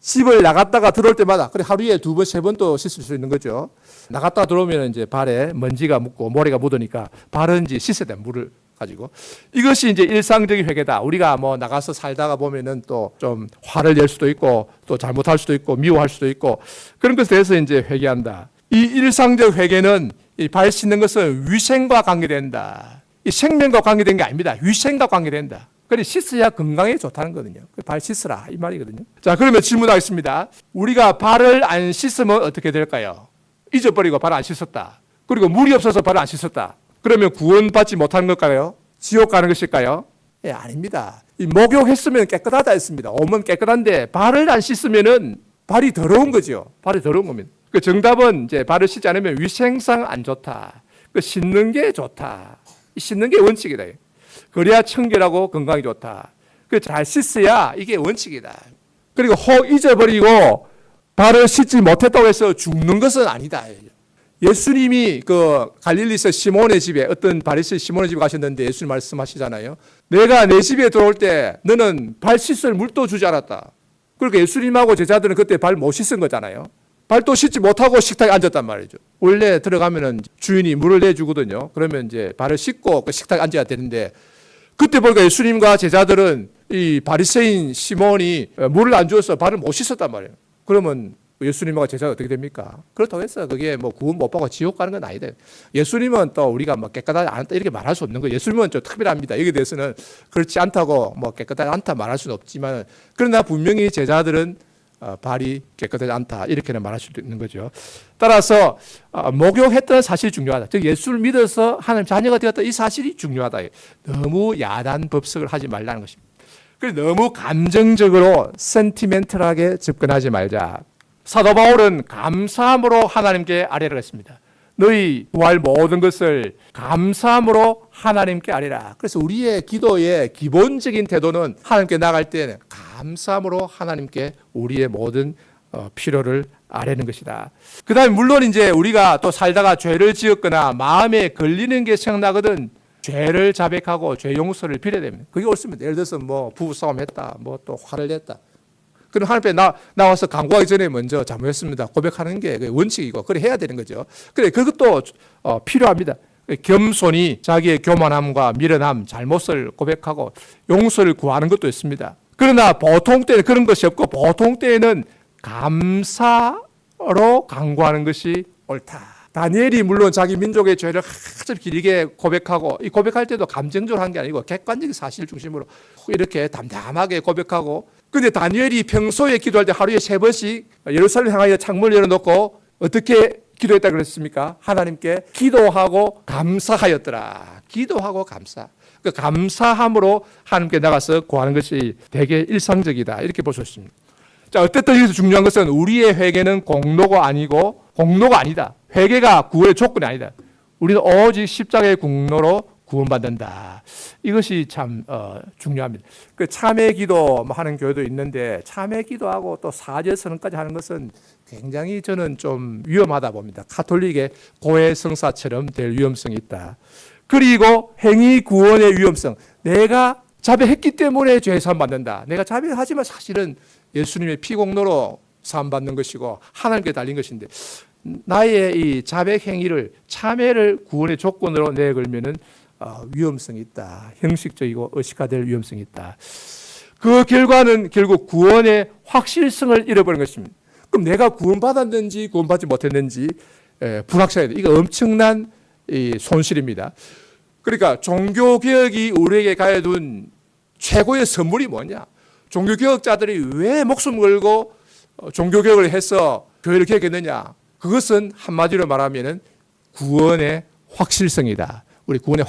Speaker 1: 집을 나갔다가 들어올 때마다 그래 하루에 2번, 3번 또 씻을 수 있는 거죠. 나갔다가 들어오면 이제 발에 먼지가 묻고 모래가 묻으니까 발은 이제 씻어야 돼. 물을 가지고 이것이 이제 일상적인 회개다. 우리가 뭐 나가서 살다가 보면은 또 좀 화를 낼 수도 있고 또 잘못할 수도 있고 미워할 수도 있고 그런 것에 대해서 이제 회개한다. 이 일상적 회개는 이 발 씻는 것은 위생과 관계된다. 이 생명과 관계된 게 아닙니다. 위생과 관계된다. 그래 씻어야 건강에 좋다는 거거든요. 발 씻으라 이 말이거든요. 자, 그러면 질문하겠습니다. 우리가 발을 안 씻으면 어떻게 될까요? 잊어버리고 발을 안 씻었다. 그리고 물이 없어서 발을 안 씻었다. 그러면 구원받지 못하는 걸까요? 지옥 가는 것일까요? 예, 아닙니다. 이 목욕했으면 깨끗하다 했습니다. 몸은 깨끗한데 발을 안 씻으면은 발이 더러운 거죠. 발이 더러운 겁니다. 그 정답은 이제 발을 씻지 않으면 위생상 안 좋다. 그 씻는 게 좋다. 씻는 게 원칙이다. 그래야 청결하고 건강이 좋다. 그 잘 씻어야 이게 원칙이다. 그리고 혹 잊어버리고 발을 씻지 못했다고 해서 죽는 것은 아니다. 예수님이 그 갈릴리서 시몬의 집에 어떤 바리새 시몬의 집에 가셨는데 예수님 말씀하시잖아요. 내가 내 집에 들어올 때 너는 발 씻을 물도 주지 않았다. 그러니까 예수님하고 제자들은 그때 발 못 씻은 거잖아요. 발도 씻지 못하고 식탁에 앉았단 말이죠. 원래 들어가면은 주인이 물을 내주거든요. 그러면 이제 발을 씻고 그 식탁에 앉아야 되는데 그때 보니까 예수님과 제자들은 이 바리새인 시몬이 물을 안 주어서 발을 못 씻었단 말이에요. 그러면 예수님과 제자가 어떻게 됩니까? 그렇다고 해서 그게 뭐 구원 못 받고 지옥 가는 건 아니다. 예수님은 또 우리가 뭐 깨끗하지 않다 이렇게 말할 수 없는 거예요. 예수님은 좀 특별합니다. 여기에 대해서는 그렇지 않다고 뭐 깨끗하지 않다 말할 수는 없지만 그러나 분명히 제자들은 발이 깨끗하지 않다 이렇게는 말할 수도 있는 거죠. 따라서 목욕했다는 사실이 중요하다. 즉 예수를 믿어서 하나님 자녀가 되었다 이 사실이 중요하다. 너무 야단 법석을 하지 말라는 것입니다. 그래서 너무 감정적으로 센티멘털하게 접근하지 말자. 사도 바울은 감사함으로 하나님께 아뢰라 했습니다. 너희 구할 모든 것을 감사함으로 하나님께 아뢰라. 그래서 우리의 기도의 기본적인 태도는 하나님께 나갈 때는 감사함으로 하나님께 우리의 모든 필요를 아뢰는 것이다. 그 다음에 물론 이제 우리가 또 살다가 죄를 지었거나 마음에 걸리는 게 생각나거든 죄를 자백하고 죄 용서를 빌어야 됩니다. 그게 옳습니다. 예를 들어서 뭐 부부싸움 했다, 뭐 또 화를 냈다. 그럼 하나님 앞에 나와서 간구하기 전에 먼저 잘못했습니다. 고백하는 게 원칙이고, 그래 해야 되는 거죠. 그래, 그것도 필요합니다. 겸손히 자기의 교만함과 미련함, 잘못을 고백하고 용서를 구하는 것도 있습니다. 그러나 보통 때는 그런 것이 없고, 보통 때에는 감사로 간구하는 것이 옳다. 다니엘이 물론 자기 민족의 죄를 아주 길게 고백하고, 이 고백할 때도 감정적으로 한 게 아니고 객관적인 사실 중심으로 이렇게 담담하게 고백하고, 근데 다니엘이 평소에 기도할 때 하루에 3번씩 예루살렘 향하여 창문을 열어놓고 어떻게 기도했다 그랬습니까? 하나님께 기도하고 감사하였더라. 기도하고 감사. 그 감사함으로 하나님께 나가서 구하는 것이 되게 일상적이다. 이렇게 볼 수 있습니다. 자, 어쨌든 여기서 중요한 것은 우리의 회개는 공로가 아니다. 회개가 구원의 조건이 아니다. 우리는 오직 십자가의 공로로 구원받는다. 이것이 참 중요합니다. 그 참회 기도 하는 교회도 있는데 참회 기도하고 또 사죄 선언까지 하는 것은 굉장히 저는 좀 위험하다 봅니다. 가톨릭의 고해 성사처럼 될 위험성이 있다. 그리고 행위 구원의 위험성. 내가 자백했기 때문에 죄 사함 받는다. 내가 자백하지만 사실은 예수님의 피 공로로 사함 받는 것이고 하나님께 달린 것인데 나의 이 자백 행위를 참회를 구원의 조건으로 내걸면은 위험성이 있다. 형식적이고 의식화될 위험성이 있다. 그 결과는 결국 구원의 확실성을 잃어버리는 것입니다. 그럼 내가 구원받았는지 구원받지 못했는지 불확실하다. 이거 엄청난 손실입니다. 그러니까 종교개혁이 우리에게 가해둔 최고의 선물이 뭐냐? 종교개혁자들이 왜 목숨 걸고 종교개혁을 해서 교회를 개혁했느냐? 그것은 한마디로 말하면 구원의 확실성이다. 우리 구원의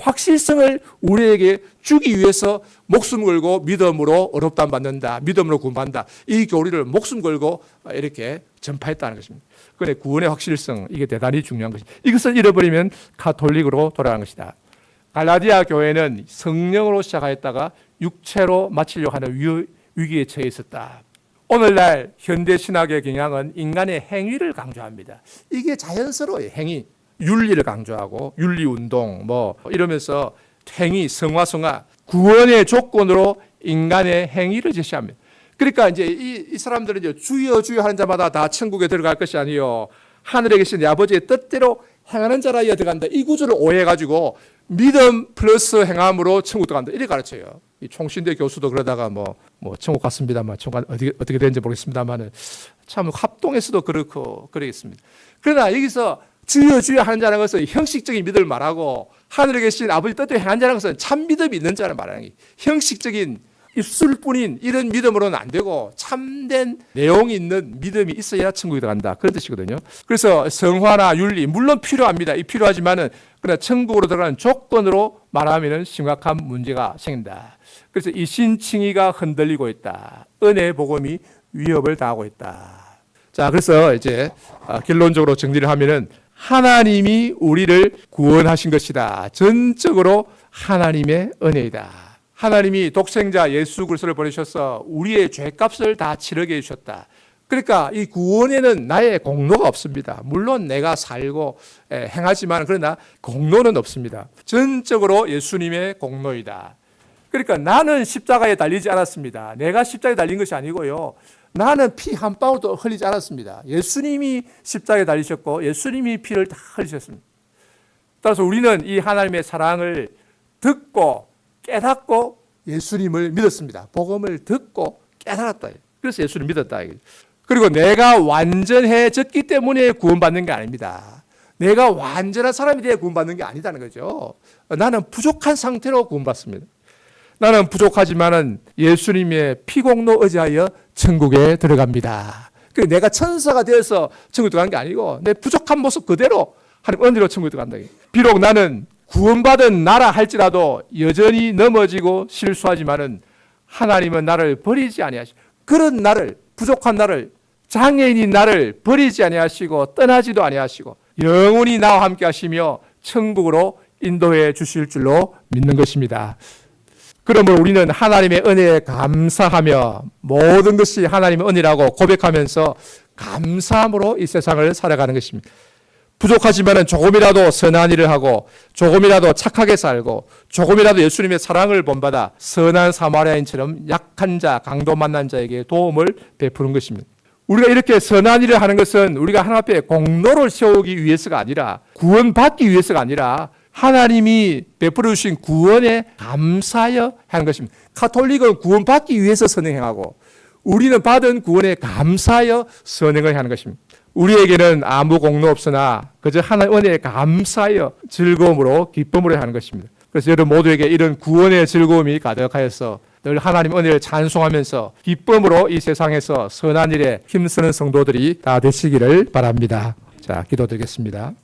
Speaker 1: 확실성을 우리에게 주기 위해서 목숨 걸고 믿음으로 어렵담 받는다. 믿음으로 구원받는다. 이 교리를 목숨 걸고 이렇게 전파했다는 것입니다. 그런데 구원의 확실성, 이게 대단히 중요한 것입니다. 이것을 잃어버리면 가톨릭으로 돌아가는 것이다. 갈라디아 교회는 성령으로 시작하였다가 육체로 마치려고 하는 위기에 처해 있었다. 오늘날 현대 신학의 경향은 인간의 행위를 강조합니다. 이게 자연스러워요. 행위. 윤리를 강조하고 윤리운동 뭐 이러면서 행위, 성화 구원의 조건으로 인간의 행위를 제시합니다. 그러니까 이제 이 사람들은 이제 주여 주여 하는 자마다 다 천국에 들어갈 것이 아니요 하늘에 계신 내 아버지의 뜻대로 행하는 자라야 들어간다. 이 구조를 오해해가지고 믿음 플러스 행함으로 천국 들어간다. 이렇게 가르쳐요. 이 총신대 교수도 그러다가 뭐 천국 갔습니다만 천국 어떻게 되는지 모르겠습니다만은 참 합동에서도 그렇고 그러겠습니다. 그러나 여기서 주여 주여 하는 자라는 것은 형식적인 믿음을 말하고 하늘에 계신 아버지 뜻대로 행한 자라는 것은 참 믿음이 있는 자를 말하는 게 형식적인 입술뿐인 이런 믿음으로는 안 되고 참된 내용이 있는 믿음이 있어야 천국에 들어간다. 그런 뜻이거든요. 그래서 성화나 윤리 물론 필요합니다. 필요하지만은 그러나 천국으로 들어가는 조건으로 말하면은 심각한 문제가 생긴다. 그래서 이 신칭의가 흔들리고 있다. 은혜 복음이 위협을 당하고 있다. 자, 그래서 이제 결론적으로 정리를 하면은 하나님이 우리를 구원하신 것이다. 전적으로 하나님의 은혜이다. 하나님이 독생자 예수 그리스도를 보내셔서 우리의 죄값을 다 치르게 해주셨다. 그러니까 이 구원에는 나의 공로가 없습니다. 물론 내가 살고 행하지만 그러나 공로는 없습니다. 전적으로 예수님의 공로이다. 그러니까 나는 십자가에 달리지 않았습니다. 내가 십자가에 달린 것이 아니고요. 나는 피 한 방울도 흘리지 않았습니다. 예수님이 십자가에 달리셨고 예수님이 피를 다 흘리셨습니다. 따라서 우리는 이 하나님의 사랑을 듣고 깨닫고 예수님을 믿었습니다. 복음을 듣고 깨달았다. 그래서 예수를 믿었다. 그리고 내가 완전해졌기 때문에 구원받는 게 아닙니다. 내가 완전한 사람이 되어 구원받는 게 아니다는 거죠. 나는 부족한 상태로 구원받습니다. 나는 부족하지만은 예수님의 피공로 의지하여 천국에 들어갑니다. 내가 천사가 되어서 천국에 들어간 게 아니고 내 부족한 모습 그대로 하나님 은혜로 천국에 들어간다. 비록 나는 구원받은 나라 할지라도 여전히 넘어지고 실수하지만은 하나님은 나를 버리지 아니하시고 그런 나를 부족한 나를 장애인인 나를 버리지 아니하시고 떠나지도 아니하시고 영원히 나와 함께 하시며 천국으로 인도해 주실 줄로 믿는 것입니다. 그러므로 우리는 하나님의 은혜에 감사하며 모든 것이 하나님의 은혜라고 고백하면서 감사함으로 이 세상을 살아가는 것입니다. 부족하지만 조금이라도 선한 일을 하고 조금이라도 착하게 살고 조금이라도 예수님의 사랑을 본받아 선한 사마리아인처럼 약한 자, 강도 만난 자에게 도움을 베푸는 것입니다. 우리가 이렇게 선한 일을 하는 것은 우리가 하나님 앞에 공로를 세우기 위해서가 아니라 구원받기 위해서가 아니라 하나님이 베풀어 주신 구원에 감사하여 하는 것입니다. 가톨릭은 구원받기 위해서 선행하고 우리는 받은 구원에 감사하여 선행을 하는 것입니다. 우리에게는 아무 공로 없으나 그저 하나님의 은혜에 감사하여 즐거움으로 기쁨으로 하는 것입니다. 그래서 여러분 모두에게 이런 구원의 즐거움이 가득하여서 늘 하나님의 은혜를 찬송하면서 기쁨으로 이 세상에서 선한 일에 힘쓰는 성도들이 다 되시기를 바랍니다. 자, 기도드리겠습니다.